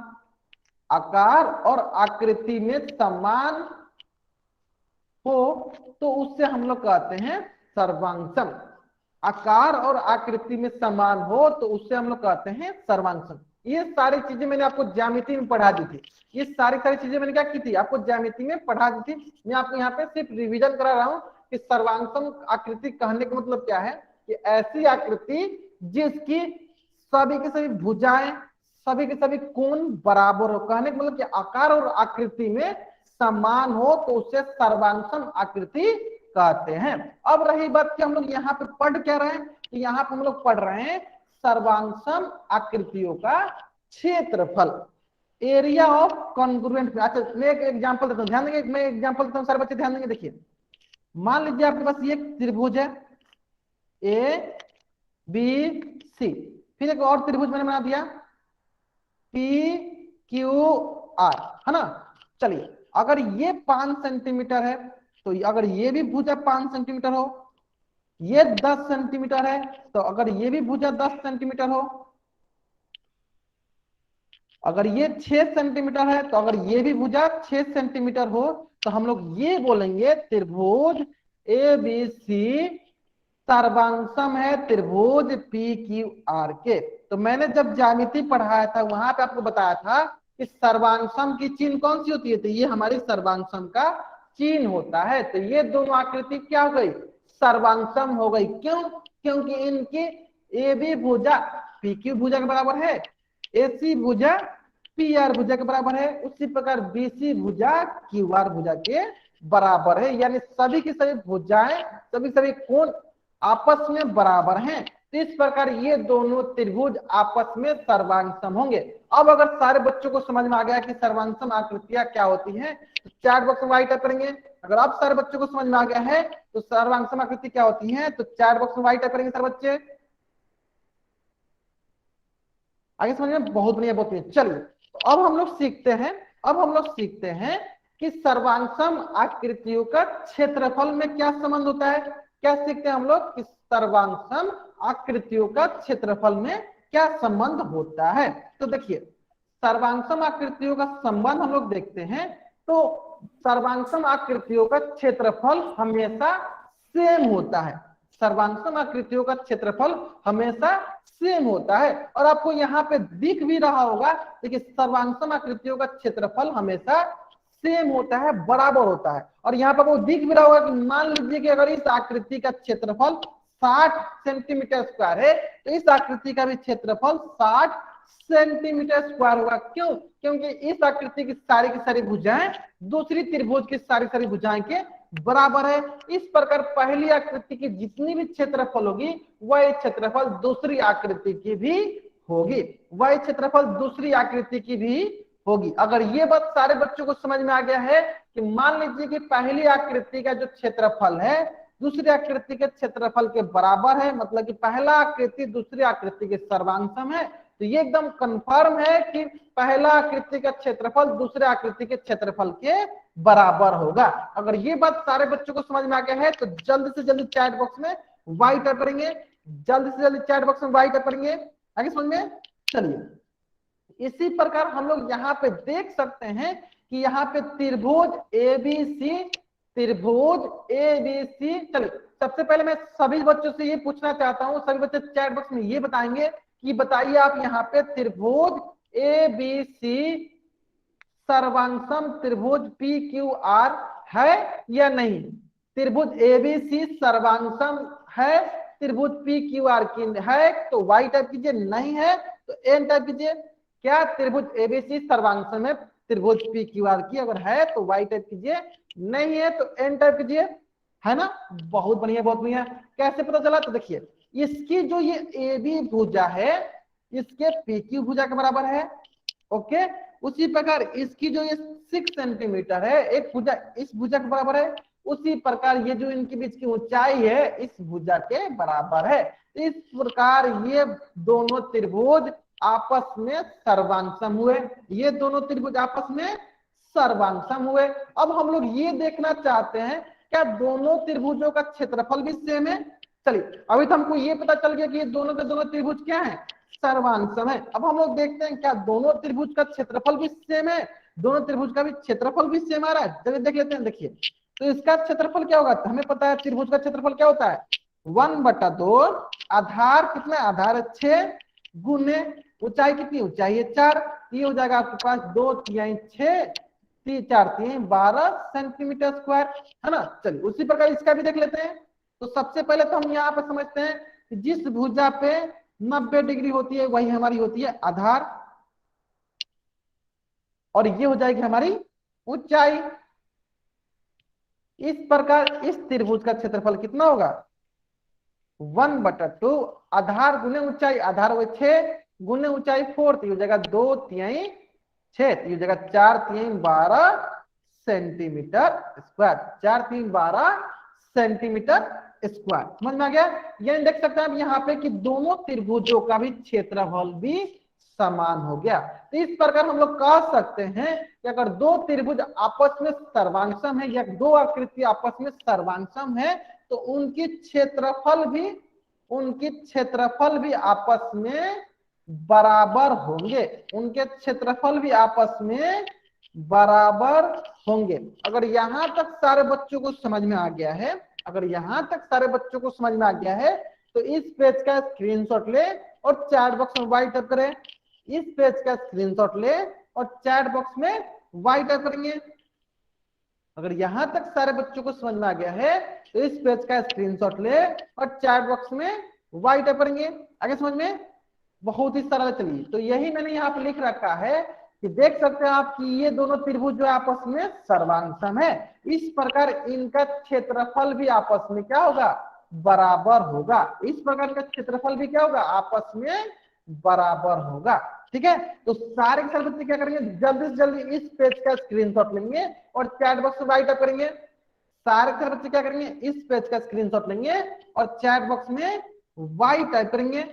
आकार और आकृति में समान हो तो उससे हम लोग कहते हैं सर्वांगसम। आकार और आकृति में समान हो तो उससे हम लोग कहते हैं सर्वांगसम। ये सारी चीजें मैंने आपको ज्यामिति में पढ़ा दी थी। ये सारी चीजें मैंने क्या की थी, आपको ज्यामिति में पढ़ा दी थी। मैं आपको यहाँ पे सिर्फ रिवीजन करा रहा हूँ कि सर्वांगसम आकृति कहने का मतलब क्या है, कि ऐसी आकृति जिसकी सभी की सभी भुजाएं, सभी के सभी कोण बराबर हो। कहने का मतलब कि आकार और आकृति में समान हो तो उसे सर्वांगसम आकृति कहते हैं। अब रही बात कि हम लोग यहाँ पे पढ़ क्या रहे हैं, कि यहाँ पे हम लोग पढ़ रहे हैं सर्वांगसम आकृतियों का क्षेत्रफल, एरिया ऑफ कॉन्ग्रुएंट। अच्छा मैं एक एग्जांपल देता हूँ, ध्यान देंगे, मैं एग्जांपल देता हूँ, सारे बच्चे ध्यान देंगे। देखिए मान लीजिए आपके पास ये त्रिभुज है ए बी सी, फिर एक और त्रिभुज मैंने बना दिया पी क्यू आर, है ना। चलिए अगर ये 5 सेंटीमीटर है तो अगर ये भी भुजा 5 सेंटीमीटर हो, ये 10 सेंटीमीटर है तो अगर ये भी भुजा 10 सेंटीमीटर हो, अगर ये 6 सेंटीमीटर है तो अगर ये भी भुजा 6 सेंटीमीटर हो, तो हम लोग ये बोलेंगे त्रिभुज ए बी सी सर्वांगसम है त्रिभुज पी क्यू आर के। तो मैंने जब ज्यामिति पढ़ाया था वहां पे आपको बताया था कि सर्वांगसम की चिन्ह कौन सी होती है, तो ये हमारी सर्वांगसम का चिन्ह होता है। तो ये दोनों आकृति क्या हो गई, सर्वांगसम हो गई। क्यों, क्योंकि इनकी ए बी भुजा पी क्यू भुजा के बराबर है, ए सी भुजा पी आर भुजा के बराबर है, उसी प्रकार बी सी भुजा क्यू आर भुजा के बराबर है। यानी सभी की सभी भुजाएं, सभी कोण आपस में बराबर हैं। तो इस प्रकार ये दोनों त्रिभुज आपस में सर्वांगसम होंगे। अब अगर सारे बच्चों को समझ में आ गया कि सर्वांगसम आकृतियां क्या होती हैं, तो चैट बॉक्स में वाइट टाइप करेंगे। अगर आप सारे बच्चों को समझ में आ गया है तो सर्वांगसम आकृति क्या होती है, तो चैट बॉक्स में वाइट टाइप करेंगे सारे बच्चे। आगे समझ में, बहुत बढ़िया बहुत बढ़िया। चलिए तो अब हम लोग सीखते हैं कि सर्वांगसम आकृतियों का क्षेत्रफल में क्या संबंध होता है। क्या सीखते हैं हम लोग कि सर्वांगसम आकृतियों का क्षेत्रफल में क्या संबंध होता है। तो देखिए सर्वांगसम आकृतियों का संबंध हम लोग देखते हैं, तो सर्वांगसम आकृतियों का क्षेत्रफल हमेशा सेम होता है। सर्वांगसम आकृतियों का क्षेत्रफल हमेशा सेम होता है। और आपको यहाँ पे दिख भी रहा होगा, देखिए सर्वांगसम आकृतियों का क्षेत्रफल हमेशा सेम होता है, बराबर होता है। और यहाँ पर वो दिख भी रहा होगा कि मान लीजिए कि अगर इस आकृति का क्षेत्रफल 60 सेंटीमीटर स्क्वायर है, तो इस आकृति का भी क्षेत्रफल 60 सेंटीमीटर स्क्वायर होगा। क्यों, क्योंकि इस आकृति की सारी भुजाएं दूसरी त्रिभुज की सारी भुजाएं के बराबर है। इस प्रकार पहली आकृति की जितनी भी क्षेत्रफल होगी वह क्षेत्रफल दूसरी आकृति की भी होगी, वह क्षेत्रफल दूसरी आकृति की भी होगी। अगर ये बात सारे बच्चों को समझ में आ गया है कि मान लीजिए कि पहली आकृति का जो क्षेत्रफल है दूसरी आकृति के क्षेत्रफल के बराबर है, मतलब कि पहला आकृति दूसरी आकृति के सर्वांगसम है, तो ये एकदम कंफर्म है कि पहला आकृति का क्षेत्रफल दूसरे आकृति के क्षेत्रफल के बराबर होगा। अगर ये बात सारे बच्चों को समझ में आ गया है तो जल्दी से जल्दी चैट बॉक्स में वाई टाइप करेंगे, जल्दी से जल्दी चैट बॉक्स में वाई टाइप करेंगे। आगे समझ में। चलिए इसी प्रकार हम लोग यहाँ पे देख सकते हैं कि यहाँ पे त्रिभुज एबीसी, चलिए सबसे पहले मैं सभी बच्चों से ये पूछना चाहता हूँ, सभी बच्चे चैट बॉक्स में ये बताएंगे कि बताइए आप यहाँ पे त्रिभुज एबीसी सर्वांगसम त्रिभुज पी क्यू आर है या नहीं। त्रिभुज एबीसी सर्वांगसम है त्रिभुज पी क्यू आर की है तो वाई टाइप कीजिए, नहीं है तो एन टाइप कीजिए। क्या त्रिभुज एबीसी सर्वांगसम है त्रिभुज पी क्यू आर की, अगर है तो वाई टाइप कीजिए, नहीं है तो एन टाइप कीजिए, है ना। बहुत बढ़िया बहुत बढ़िया। कैसे पता चला, तो देखिए इसकी जो ये ए बी भुजा है इसके पी क्यू भुजा के बराबर है, ओके। उसी प्रकार इसकी जो ये 6 सेंटीमीटर है एक भुजा इस भुजा के बराबर है, उसी प्रकार ये जो इनके बीच की ऊंचाई है इस भुजा के बराबर है। इस प्रकार ये दोनों त्रिभुज आपस में सर्वांगसम हुए, ये दोनों त्रिभुज आपस में सर्वांगसम हुए। अब हम लोग ये देखना चाहते हैं क्या दोनों त्रिभुजों का क्षेत्रफल भी सेम है। चलिए अभी तो हमको ये पता चल गया कि ये दोनों के दोनों त्रिभुज क्या है, सर्वांगसम है। अब हम लोग देखते हैं क्या दोनों त्रिभुज का क्षेत्रफल भी सेम है, दोनों त्रिभुज का भी क्षेत्रफल भी सेम आ रहा है। चलिए देख लेते हैं। देखिए तो इसका क्षेत्रफल क्या होगा, तो हमें पता है त्रिभुज का क्षेत्रफल क्या होता है 1/2, आधार कितना, आधार 6 गुने ऊंचाई कितनी, ऊंचाई है 4, ये हो जाएगा आपके पास 2 तिहाई 6, 4 तिहाई 12 सेंटीमीटर स्क्वायर, है ना। चलिए उसी प्रकार इसका भी देख लेते हैं। तो सबसे पहले तो हम यहाँ पर समझते हैं कि जिस भुजा पे 90 डिग्री होती है वही हमारी होती है आधार, और ये हो जाएगी हमारी ऊंचाई। इस प्रकार इस त्रिभुज का क्षेत्रफल कितना होगा, 1/2 आधार गुने ऊंचाई, आधार हो 6 गुने ऊंचाई 4, तो ये हो जाएगा 2 तिहाई 6, तो ये हो जाएगा 4 तिहाई 12 सेंटीमीटर स्क्वायर, 4 तिहाई 12 सेंटीमीटर स्क्वायर। समझ में आ गया। ये देख सकते हैं आप यहाँ पे कि दोनों त्रिभुजों का भी क्षेत्रफल भी समान हो गया। तो इस प्रकार हम लोग कह सकते हैं कि अगर दो त्रिभुज आपस में सर्वांगसम है या दो आकृति आपस में सर्वांगसम है तो उनकी क्षेत्रफल भी आपस में बराबर होंगे, उनके क्षेत्रफल भी आपस में बराबर होंगे। अगर यहां तक सारे बच्चों को समझ में आ गया है, अगर यहां तक सारे बच्चों को समझ में आ गया है तो इस पेज का स्क्रीनशॉट ले और चैट बॉक्स में वाई टाइप करें। इस पेज का स्क्रीनशॉट ले और चैट बॉक्स में वाई टाइप करेंगे। अगर यहां तक सारे बच्चों को समझ में आ गया है तो इस पेज का स्क्रीनशॉट ले और चैट बॉक्स में वाई टाइप करेंगे। आगे समझ में बहुत ही सरल। चलिए तो यही मैंने यहाँ पे लिख रखा है कि देख सकते हैं आप कि ये दोनों त्रिभुज जो आपस में सर्वांगसम है, इस प्रकार इनका क्षेत्रफल भी आपस में क्या होगा, बराबर होगा। इस प्रकार का क्षेत्रफल भी क्या होगा, आपस में बराबर होगा। ठीक है, तो सारे के सारे बच्चे क्या करेंगे, जल्दी से जल्दी इस पेज का स्क्रीनशॉट लेंगे और चैट बॉक्स में राइट अप करेंगे। सारे के सारे बच्चे क्या करेंगे, इस पेज का स्क्रीनशॉट लेंगे और चैट बॉक्स में वाई टाइप करेंगे।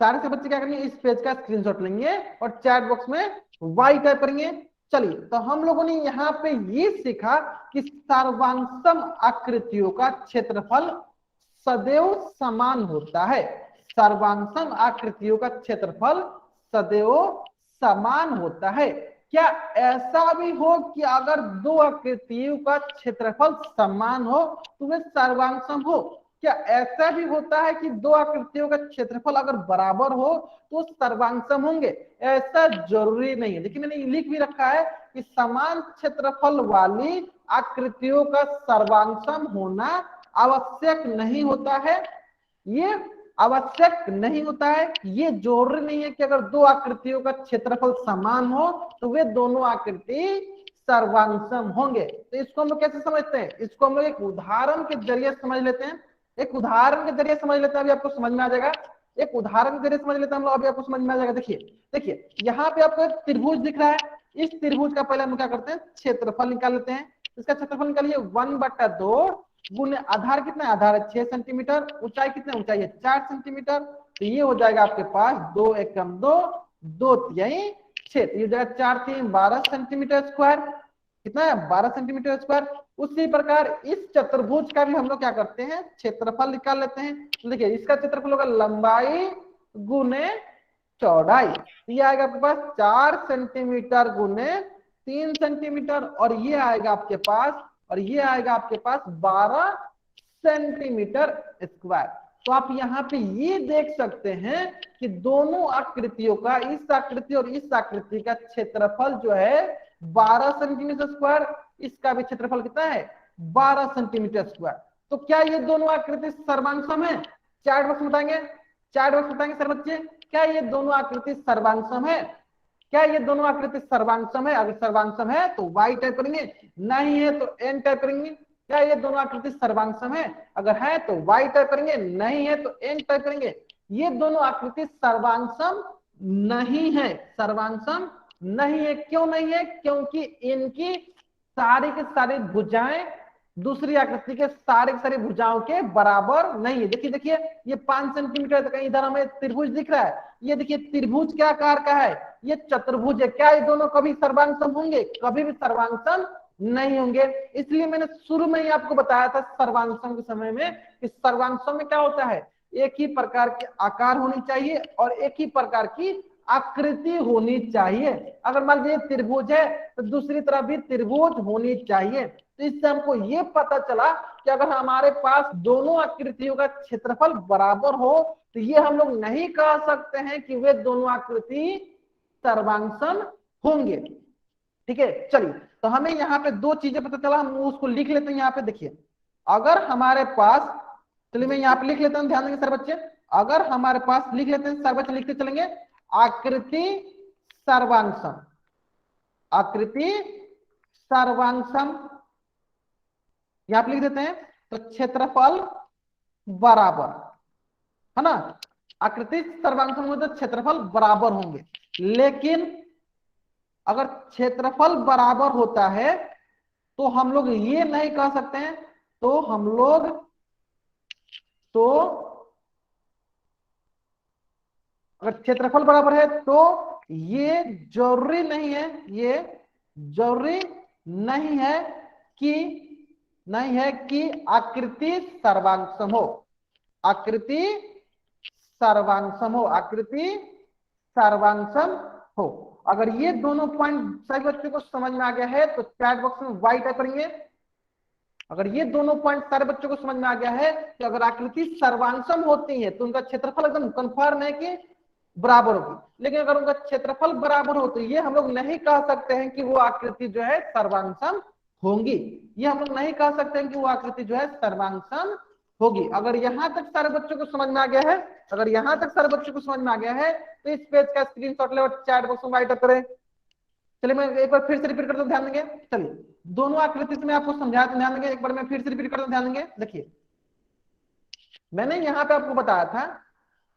सारे से बच्चे क्या करेंगे, इस पेज का स्क्रीनशॉट लेंगे और चैट बॉक्स में वाई टाइप करेंगे। चलिए तो हम लोगों ने यहाँ पे ये सीखा कि सर्वांगसम आकृतियों का क्षेत्रफल सदैव समान होता है। सर्वांगसम आकृतियों का क्षेत्रफल सदैव समान होता है। क्या ऐसा भी हो कि अगर दो आकृतियों का क्षेत्रफल समान हो तो वे सर्वांगसम हो? क्या ऐसा भी होता है कि दो आकृतियों का क्षेत्रफल अगर बराबर हो तो सर्वांगसम होंगे? ऐसा जरूरी नहीं है। देखिए मैंने लिख भी रखा है कि समान क्षेत्रफल वाली आकृतियों का सर्वांगसम होना आवश्यक नहीं होता है। ये आवश्यक नहीं होता है, ये जरूरी नहीं है कि अगर दो आकृतियों का क्षेत्रफल समान हो तो वे दोनों आकृति सर्वांगसम होंगे। तो इसको हम लोग कैसे समझते हैं, इसको हम लोग एक उदाहरण के जरिए समझ लेते हैं। एक उदाहरण के जरिए समझ लेते हैं, अभी आपको समझ में आ जाएगा। एक उदाहरण के जरिए समझ लेते हैं हम लोग, अभी आपको समझ में आ जाएगा। देखिए यहाँ पे आपको एक त्रिभुज दिख रहा है। इस त्रिभुज का पहले हम क्या करते हैं, क्षेत्रफल निकाल लेते हैं। इसका क्षेत्रफल निकालिए 1/2 गुने आधार कितना है, आधार है 6 सेंटीमीटर, ऊंचाई कितना, ऊंचाई है 4 सेंटीमीटर। तो ये हो जाएगा आपके पास 2 एकम 2, 2 तिहाई 6, तो ये हो जाएगा 4 तिहाई 12 सेंटीमीटर स्क्वायर। कितना है, 12 सेंटीमीटर स्क्वायर। उसी प्रकार इस चतुर्भुज का भी हम लोग क्या करते हैं, क्षेत्रफल निकाल लेते हैं। तो देखिए इसका क्षेत्रफल होगा लंबाई गुने चौड़ाई, ये आएगा आपके पास 4 सेंटीमीटर गुने 3 सेंटीमीटर, और ये आएगा आपके पास 12 सेंटीमीटर स्क्वायर। तो आप यहाँ पे ये देख सकते हैं कि दोनों आकृतियों का, इस आकृति और इस आकृति का क्षेत्रफल जो है 12 सेंटीमीटर स्क्वायर, इसका भी क्षेत्रफल कितना है 12 सेंटीमीटर स्क्वायर। तो क्या ये दोनों आकृति सर्वांगसम है? चैट बॉक्स बताएंगे, चैट बॉक्स बताएंगे सर बच्चे, क्या ये दोनों आकृति सर्वांगसम है? क्या ये दोनों आकृति सर्वांगसम है? अगर सर्वांगसम है तो वाई टाइप करेंगे, नहीं है तो एन टाइप करेंगे। क्या ये दोनों आकृति सर्वांगसम है? अगर है तो वाई टाइप करेंगे, नहीं है तो एन टाइप करेंगे। ये दोनों आकृति सर्वांगसम नहीं है, सर्वांगसम नहीं है। क्यों नहीं है? क्योंकि इनकी सारी की सारी भुजाएं दूसरी आकृति के सारी भुजाओं के बराबर नहीं है। देखिए ये 5 सेंटीमीटर तक, इधर हमें त्रिभुज दिख रहा है, ये देखिए त्रिभुज क्या आकार का है, ये चतुर्भुज है। क्या ये दोनों कभी सर्वांगसम होंगे? कभी भी सर्वांगसम नहीं होंगे। इसलिए मैंने शुरू में ही आपको बताया था सर्वांगसम के समय में कि सर्वांगसम में क्या होता है, एक ही प्रकार के आकार होनी चाहिए और एक ही प्रकार की आकृति होनी चाहिए। अगर मान लीजिए त्रिभुज है तो दूसरी तरफ भी त्रिभुज होनी चाहिए। तो इससे हमको ये पता चला कि अगर हमारे पास दोनों आकृतियों का क्षेत्रफल बराबर हो तो ये हम लोग नहीं कह सकते हैं कि वे दोनों आकृति सर्वांगसम होंगे। ठीक है, चलिए तो हमें यहाँ पे दो चीजें पता चला, हम उसको लिख लेते हैं। यहाँ पे देखिए, अगर हमारे पास, चलिए मैं यहाँ पे लिख लेता हूँ, ध्यान देंगे सर बच्चे, अगर हमारे पास, लिख लेते हैं सर बच्चे, लिखते चलेंगे, आकृति सर्वांगसम, आकृति सर्वांगसम, यहां पे लिख देते हैं, तो क्षेत्रफल बराबर, है ना, आकृति सर्वांगसम हो तो क्षेत्रफल बराबर होंगे। लेकिन अगर क्षेत्रफल बराबर होता है तो हम लोग ये नहीं कह सकते हैं, तो हम लोग, तो अगर क्षेत्रफल बराबर है तो ये जरूरी नहीं है, ये जरूरी नहीं है कि, नहीं है कि आकृति सर्वांगसम हो, आकृति सर्वांगसम हो, आकृति सर्वांगसम हो। अगर ये दोनों पॉइंट सभी बच्चों को समझ में आ गया है तो चैट बॉक्स में वाई टाइप करेंगे। अगर ये दोनों पॉइंट सारे बच्चों को समझ में आ गया है कि अगर आकृति सर्वांगसम होती है तो उनका क्षेत्रफल एकदम कंफर्म है कि बराबर होगी। लेकिन अगर उनका क्षेत्रफल बराबर हो तो ये हम लोग नहीं कह सकते हैं कि वो आकृति जो है सर्वांगसम होंगी, ये हम लोग नहीं कह सकते हैं कि वो आकृति जो है सर्वांगसम होगी। अगर यहां तक सारे बच्चों को समझ में आ गया है, अगर यहां तक सारे बच्चों को समझ में आ गया है तो इस पेज का स्क्रीनशॉट ले और चैट बॉक्स में राइट अप करें। चलिए मैं एक बार फिर से रिपीट करता हूं, ध्यान देंगे। चलिए दोनों आकृति से मैं आपको समझाया तो ध्यान देंगे, एक बार मैं फिर से रिपीट करता हूं, ध्यान देंगे। देखिए मैंने यहाँ पे आपको बताया था,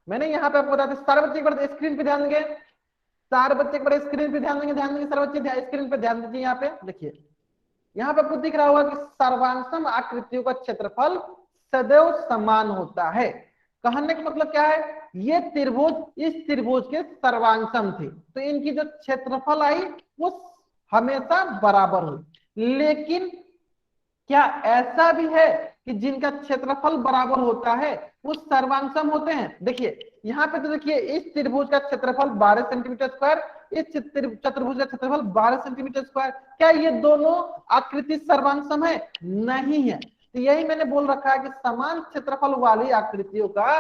मैंने यहाँ पे आपको बताया था, सारे बच्चे एक बार स्क्रीन पे ध्यान देंगे, सारे बच्चे एक बार स्क्रीन पे ध्यान देंगे, ध्यान देंगे सारे बच्चे स्क्रीन पे ध्यान दीजिए। यहाँ पे देखिए, यहाँ पे आपको दिख रहा होगा कि सर्वांगसम आकृतियों का क्षेत्रफल सदैव समान होता है। कहने का मतलब क्या है, ये त्रिभुज इस त्रिभुज के सर्वांगसम थे तो इनकी जो क्षेत्रफल आई वो हमेशा बराबर हुई। लेकिन क्या ऐसा भी है कि जिनका क्षेत्रफल बराबर होता है वो सर्वांगसम होते हैं? देखिए यहाँ पे तो देखिए, इस त्रिभुज का क्षेत्रफल 12 सेंटीमीटर स्क्वायर, इस चतुर्भुज का क्षेत्रफल 12 सेंटीमीटर स्क्वायर, क्या ये दोनों आकृति सर्वांगसम है? नहीं है। तो यही मैंने बोल रखा है कि समान क्षेत्रफल वाली आकृतियों का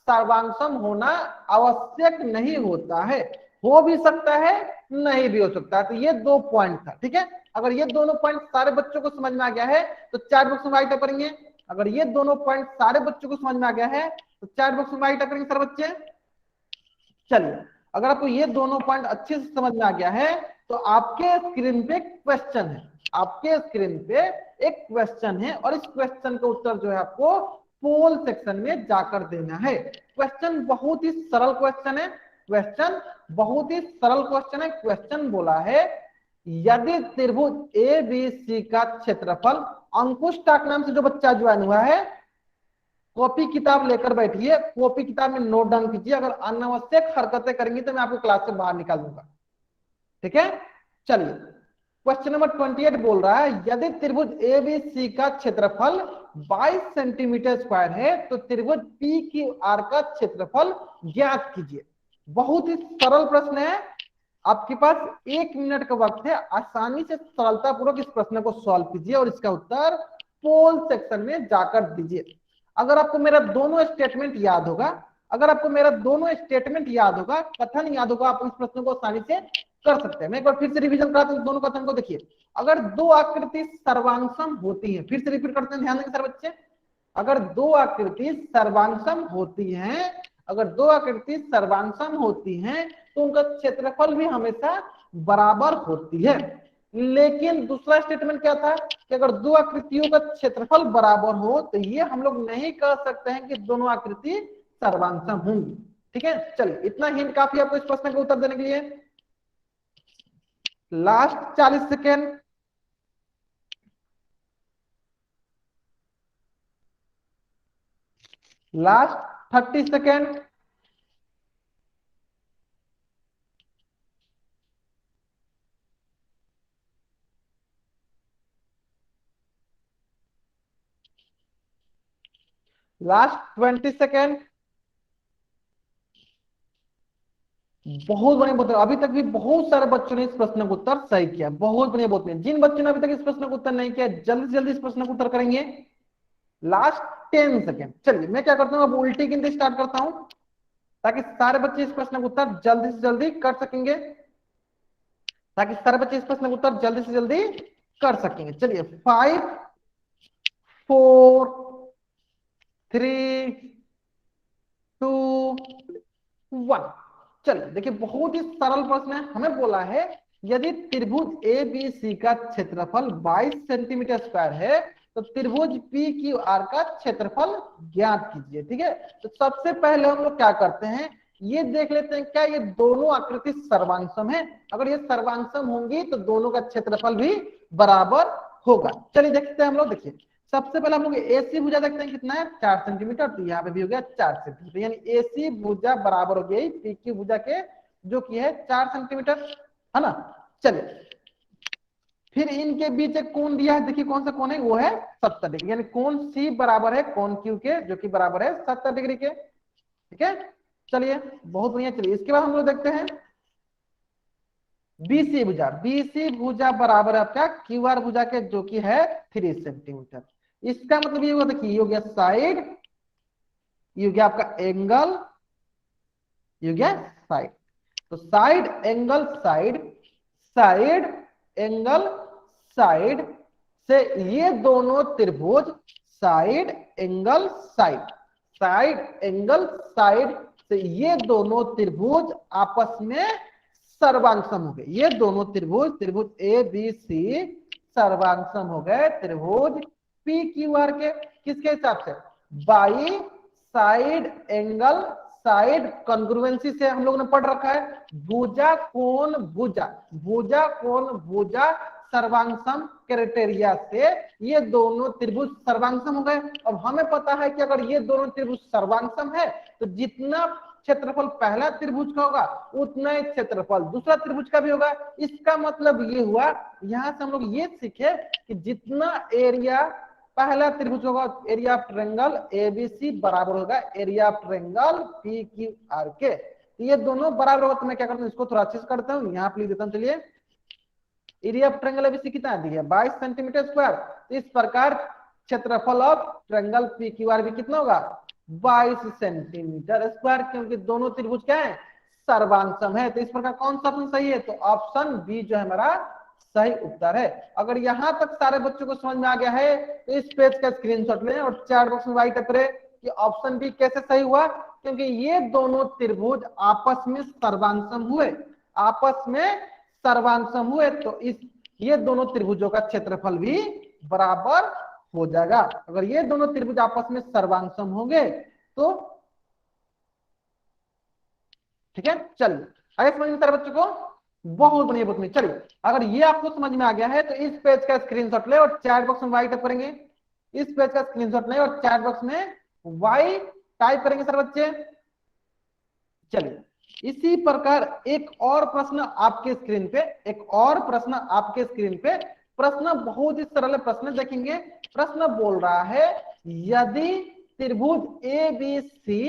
सर्वांगसम होना आवश्यक नहीं होता है, हो भी सकता है नहीं भी हो सकता है। तो ये दो पॉइंट था, ठीक है। अगर ये दोनों पॉइंट सारे बच्चों को समझ में आ गया है तो चैट बॉक्स में राइट अप करेंगे। अगर ये दोनों पॉइंट सारे बच्चों को समझ में आ गया है तो चैट बॉक्स में राइट अप करेंगे सारे बच्चे। चलिए अगर आपको ये दोनों पॉइंट अच्छे से समझ में आ गया है तो आपके स्क्रीन पे क्वेश्चन है, आपके स्क्रीन पे एक क्वेश्चन है और इस क्वेश्चन का उत्तर जो है आपको पोल सेक्शन में जाकर देना है। क्वेश्चन बहुत ही सरल क्वेश्चन है, क्वेश्चन बहुत ही सरल क्वेश्चन है। क्वेश्चन बोला है, यदि त्रिभुज ए बी सी का क्षेत्रफल, अंकुश टाक नाम से जो बच्चा ज्वाइन हुआ है कॉपी किताब लेकर बैठिए, कॉपी किताब में नोट डाउन कीजिए, अगर अनावश्यक हरकतें करेंगी तो मैं आपको क्लास से बाहर निकाल दूंगा, ठीक है। चलिए क्वेश्चन नंबर 28 बोल रहा है, यदि त्रिभुज ए बी सी का क्षेत्रफल 22 सेंटीमीटर स्क्वायर है तो त्रिभुज पी क्यू आर का क्षेत्रफल ज्ञात कीजिए। बहुत ही सरल प्रश्न है, आपके पास 1 मिनट का वक्त है, आसानी से सरलता पूर्वक इस प्रश्न को सॉल्व कीजिए और इसका उत्तर पोल सेक्शन में जाकर दीजिए। अगर आपको मेरा दोनों स्टेटमेंट याद होगा, अगर आपको मेरा दोनों स्टेटमेंट याद होगा, कथन याद होगा, आप इस प्रश्न को आसानी से कर सकते हैं। मैं एक बार फिर से रिवीजन कराता हूं दोनों कथन को। देखिए, अगर दो आकृति सर्वांगसम होती है, फिर से रिपीट करते हैं, ध्यान देंगे सर बच्चे, अगर दो आकृति सर्वांगसम होती हैं, अगर दो आकृति सर्वांगसम होती हैं तो उनका क्षेत्रफल भी हमेशा बराबर होती है। लेकिन दूसरा स्टेटमेंट क्या था कि अगर दो आकृतियों का क्षेत्रफल बराबर हो तो ये हम लोग नहीं कह सकते हैं कि दोनों आकृति सर्वांगसम होंगी, ठीक है। चलिए इतना हिंट काफी आपको इस प्रश्न का उत्तर देने के लिए। Last 40 second, last 30 second, last 20 second. बहुत बढ़िया, बहुत अभी तक भी बहुत सारे बच्चों ने इस प्रश्न का उत्तर सही किया, बहुत बढ़िया, बहुत बढ़िया। जिन बच्चों ने अभी तक इस प्रश्न का उत्तर नहीं किया, जल्दी से जल्दी इस प्रश्न का उत्तर करेंगे। Last 10 second. चलिए मैं क्या करता हूँ, अब उल्टी गिनती स्टार्ट करता हूँ ताकि सारे बच्चे इस प्रश्न का उत्तर जल्दी से जल्दी कर सकेंगे, ताकि सारे बच्चे इस प्रश्न का उत्तर जल्दी से जल्दी कर सकेंगे। चलिए 5 4 3 2 1। चलिए देखिए बहुत ही सरल प्रश्न है, हमें बोला है यदि त्रिभुज ए बी सी का क्षेत्रफल 22 सेंटीमीटर स्क्वायर है तो त्रिभुज पी क्यू आर का क्षेत्रफल ज्ञात कीजिए। ठीक है, तो सबसे पहले हम लोग क्या करते हैं, ये देख लेते हैं क्या ये दोनों आकृति सर्वांशम है। अगर ये सर्वांशम होंगी तो दोनों का क्षेत्रफल भी बराबर होगा। चलिए देखते हैं हम लोग। देखिए सबसे पहले हम लोग एसी भुजा देखते हैं कितना है 4 सेंटीमीटर, तो यहाँ पे भी हो गया 4 सेंटीमीटर, यानी एसी भुजा बराबर हो गई पीक्यू भुजा के जो कि है 4 सेंटीमीटर, है ना। चलिए फिर इनके बीच एक कोण दिया है, देखिए कौन सा कोण है, वो है 70 डिग्री, यानी कोण सी बराबर है कोण क्यू के जो कि बराबर है 70 डिग्री के। ठीक है, चलिए बहुत बढ़िया। चलिए इसके बाद हम लोग देखते हैं बीसी भुजा। बीसी भुजा बराबर है आपका क्यू आर भुजा के जो कि है 3 सेंटीमीटर। इसका मतलब ये होगा, देखिए ये हो गया साइड, ये हो गया आपका एंगल, ये हो गया साइड। तो side angle side, side angle side से ये दोनों त्रिभुज side angle side, side angle side से ये दोनों त्रिभुज आपस में सर्वांगसम हो गए। ये दोनों त्रिभुज, त्रिभुज ए बी सी सर्वांगसम हो गए त्रिभुज पी क्यू आर के। किसके हिसाब से, by side angle side congruency से हम लोग ने पढ़ रखा है भुजा कोण भुजा, भुजा कोण भुजा सर्वांगसम क्राइटेरिया से ये दोनों त्रिभुज सर्वांगसम हो गए। अब हमें पता है कि अगर ये दोनों त्रिभुज सर्वांगसम है तो जितना क्षेत्रफल पहला त्रिभुज का होगा उतना ही क्षेत्रफल दूसरा त्रिभुज का भी होगा। इसका मतलब ये हुआ, यहां से हम लोग ये सीखे कि जितना एरिया पहला त्रिभुज होगा एरिया ऑफ ट्रायंगल एबीसी बराबर होगा area of triangle P Q R के। ये दोनों बराबर होगा, तो मैं क्या करता हूँ इसको थोड़ा अच्छे से करता हूँ, यहाँ पे लिख देता हूँ। चलिए एरिया ऑफ ट्रायंगल एबीसी कितना दिया 22 सेंटीमीटर स्क्वायर, तो इस प्रकार क्षेत्रफल of triangle P Q R भी कितना होगा 22 सेंटीमीटर स्क्वायर, क्योंकि दोनों त्रिभुज क्या है सर्वांगसम है। तो इस प्रकार कौन सा ऑप्शन सही है, तो ऑप्शन बी जो है हमारा सही उत्तर है। अगर यहां तक सारे बच्चों को समझ में आ गया है तो इस पेज का स्क्रीनशॉट लें और चैट बॉक्स में राइट करें कि ऑप्शन बी कैसे सही हुआ, क्योंकि ये दोनों त्रिभुज आपस में सर्वांगसम हुए, आपस में सर्वांगसम हुए तो इस ये दोनों त्रिभुजों का क्षेत्रफल भी बराबर हो जाएगा। अगर ये दोनों त्रिभुज आपस में सर्वांगसम होंगे तो ठीक है। चलिए आगे समझ में सारे बच्चों को, बहुत बढ़िया बहुत बढ़िया। चलिए अगर ये आपको समझ में आ गया है तो इस पेज का स्क्रीनशॉट ले और चैट बॉक्स में वाई टाइप करेंगे, इस पेज का स्क्रीनशॉट ले और चैट बॉक्स में वाई टाइप करेंगे सर बच्चे। चलिए इसी प्रकार एक और प्रश्न आपके स्क्रीन पे, एक और प्रश्न आपके स्क्रीन पे, प्रश्न बहुत ही सरल प्रश्न देखेंगे। प्रश्न बोल रहा है यदि त्रिभुज ए बी सी,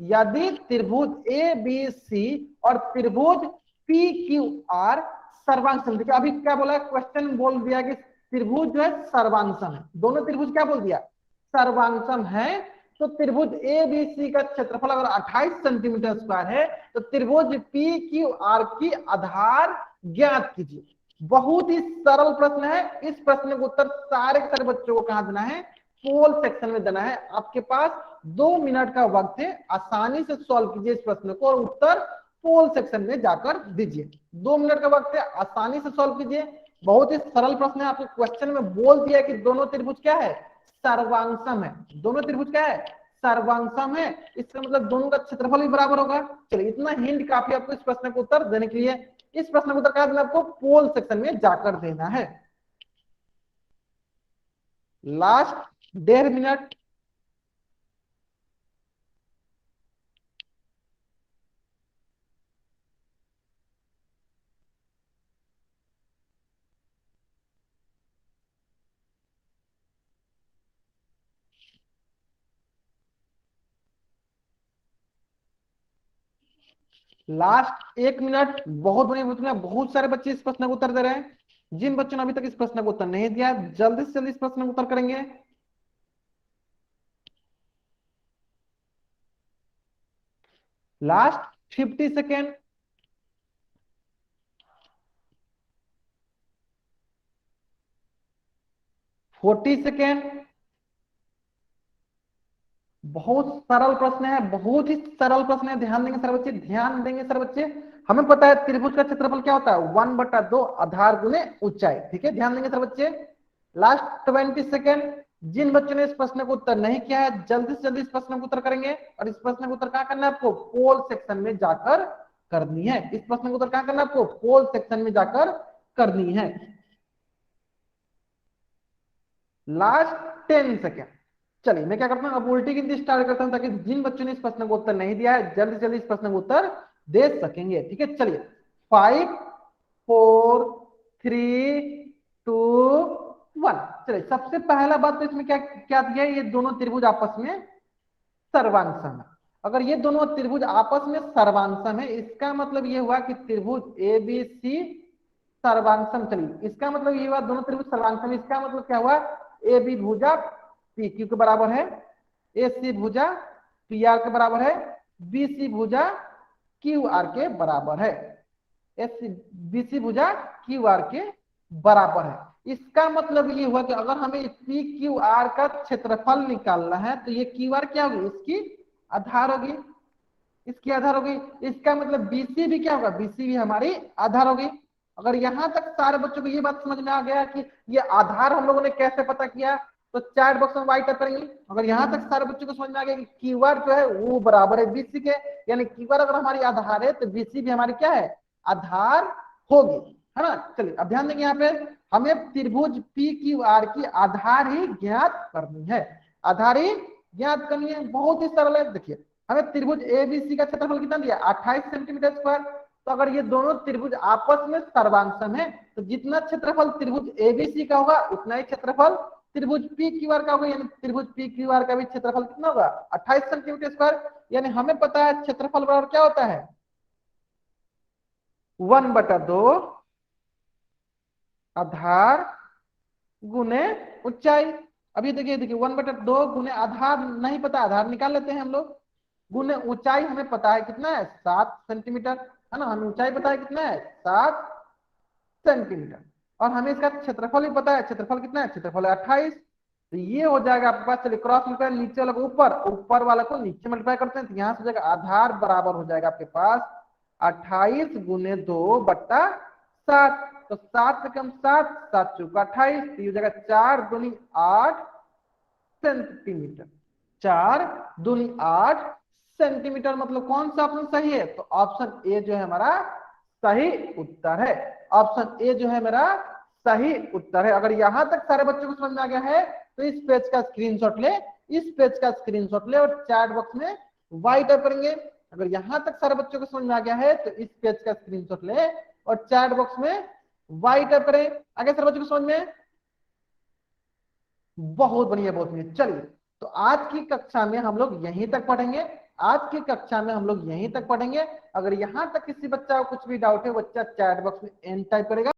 यदि त्रिभुज ए बी सी और त्रिभुज पी क्यू आर सर्वांगसम, देखिए अभी क्या बोला क्वेश्चन बोल दिया कि त्रिभुज जो है सर्वांगसम है, दोनों त्रिभुज क्या बोल दिया सर्वांगसम है, तो त्रिभुज ए बी सी का क्षेत्रफल अगर 28 सेंटीमीटर स्क्वायर है तो त्रिभुज पी क्यू आर की आधार ज्ञात कीजिए। बहुत ही सरल प्रश्न है, इस प्रश्न का उत्तर सारे के सारे बच्चों को कहां देना है पोल सेक्शन में देना है। आपके पास 2 मिनट का वक्त है, आसानी से सॉल्व कीजिए इस प्रश्न को और उत्तर पोल सेक्शन में जाकर दीजिए। 2 मिनट का वक्त है, आसानी से सॉल्व कीजिए। बहुत ही सरल प्रश्न है, आपके क्वेश्चन में बोल दिया कि दोनों त्रिभुज क्या है सर्वांगसम है, दोनों त्रिभुज क्या है सर्वांगसम है, इसका मतलब दोनों का क्षेत्रफल भी बराबर होगा। चलिए इतना हिंट काफी आपको इस प्रश्न को उत्तर देने के लिए। इस प्रश्न को उत्तर क्या देना आपको पोल सेक्शन में जाकर देना है। Last 1.5 minute. Last 1 minute. बहुत बढ़िया, बहुत सारे बच्चे इस प्रश्न को उत्तर दे रहे हैं। जिन बच्चों ने अभी तक इस प्रश्न को उत्तर नहीं दिया जल्दी से जल्दी इस प्रश्न को उत्तर करेंगे। Last 50 second, 40 second. बहुत सरल प्रश्न है, बहुत ही सरल प्रश्न है, ध्यान देंगे सर बच्चे, ध्यान देंगे सर बच्चे। हमें पता है त्रिभुज का क्षेत्रफल क्या होता है, 1/2 आधार गुने ऊंचाई, ठीक है, ध्यान देंगे सर बच्चे। Last 20 second. जिन बच्चों ने इस प्रश्न को उत्तर नहीं किया है, जल्दी से जल्दी इस प्रश्न को उत्तर करेंगे। और इस प्रश्न को उत्तर कहां करना है आपको, पोल सेक्शन में जाकर करनी है। इस प्रश्न को उत्तर कहां करना है आपको, पोल सेक्शन में जाकर करनी है। Last 10 second. चलिए मैं क्या करता हूं, अब उल्टी गिनती स्टार्ट करता हूं, ताकि जिन बच्चों ने इस प्रश्न को उत्तर नहीं दिया है जल्दी से जल्दी इस प्रश्न को उत्तर दे सकेंगे, ठीक है। चलिए 5 4 3 2 1। चलिए सबसे पहला बात तो इसमें क्या क्या दिया है, ये दोनों त्रिभुज आपस में सर्वांगसम है। अगर ये दोनों त्रिभुज आपस में सर्वांगसम है, इसका मतलब ये हुआ कि त्रिभुज ए बी सी सर्वांगसम। चलिए इसका मतलब ये हुआ दोनों त्रिभुज सर्वांगसम, इसका मतलब क्या हुआ, ए बी भुजा पी क्यू के बराबर है, ए सी भुजा पी आर के बराबर है, बी सी भुजा क्यू आर के बराबर है, एस बी सी भुजा क्यू आर के बराबर है। इसका मतलब ये हुआ कि अगर हमें पी क्यू आर का क्षेत्रफल निकालना है, तो ये क्यू आर क्या होगी, इसकी आधार होगी, इसकी आधार होगी। इसका मतलब बीसी भी क्या होगा, बीसी भी हमारी आधार होगी। अगर यहां तक सारे बच्चों को ये बात समझ में आ गया कि ये आधार हम लोगों ने कैसे पता किया, तो चैट बॉक्स में वाइट करेंगे। अगर यहां तक सारे बच्चों को समझ में आ गया कि क्यूआर जो है वो बराबर है बीसी के, यानी क्यूआर अगर हमारी आधार है तो बीसी भी हमारी क्या है, आधार होगी, है ना। चलिए अब ध्यान देंगे, यहाँ पे हमें त्रिभुज पी क्यू आर की आधार ही ज्ञात करनी है, आधार ही ज्ञात करनी है। बहुत ही सरल है, देखिए हमें त्रिभुज एबीसी का क्षेत्रफल कितना दिया, 28 सेंटीमीटर स्क्वायर। तो अगर ये दोनों त्रिभुज आपस में सर्वांगसम है, तो जितना क्षेत्रफल त्रिभुज एबीसी का होगा उतना ही क्षेत्रफल त्रिभुज पी क्यू आर का होगा, यानी त्रिभुज पी क्यू आर का भी क्षेत्रफल कितना होगा, 28 सेंटीमीटर स्क्वायर। यानी हमें पता है क्षेत्रफल बराबर क्या होता है, 1/2 आधार गुने ऊंचाई। अभी देखिए देखिए 1/2 गुने आधार नहीं पता, आधार निकाल लेते हैं हम लोग, गुने ऊंचाई हमें पता है कितना है, 7 सेंटीमीटर, है ना। हमें ऊंचाई पता है कितना है, 7 सेंटीमीटर। और हमें इसका क्षेत्रफल भी पता है, क्षेत्रफल कितना है, क्षेत्रफल है 28। तो ये हो जाएगा आपके पास, चलिए क्रॉस मल्टीप्लाई, नीचे वाला को ऊपर, ऊपर वाला को नीचे मल्टीप्लाई करते हैं, तो यहाँ से हो जाएगा आधार बराबर हो जाएगा आपके पास 28 गुने 2/7। तो 7 से कम 7, 7 चौका 28, तो ये हो जाएगा 4 दूनी 8 सेंटीमीटर, 4 दूनी 8 सेंटीमीटर। मतलब कौन सा ऑप्शन सही है, तो ऑप्शन ए जो है हमारा सही उत्तर है, ऑप्शन ए जो है मेरा सही उत्तर है। अगर यहां तक सारे बच्चों को समझ में आ गया है तो इस पेज का स्क्रीनशॉट ले, इस पेज का स्क्रीनशॉट ले और चैट बॉक्स में वाई टाइप करेंगे। अगर यहां तक सारे बच्चों को समझ में आ गया है तो इस पेज का स्क्रीनशॉट ले और चैट बॉक्स में वाई टाइप करें। आगे सारे बच्चों को समझ में, बहुत बढ़िया बहुत बढ़िया। चलिए तो आज की कक्षा में हम लोग यहीं तक पढ़ेंगे, आज की कक्षा में हम लोग यहीं तक पढ़ेंगे। अगर यहां तक किसी बच्चा को कुछ भी डाउट है, बच्चा चैट बॉक्स में एन टाइप करेगा।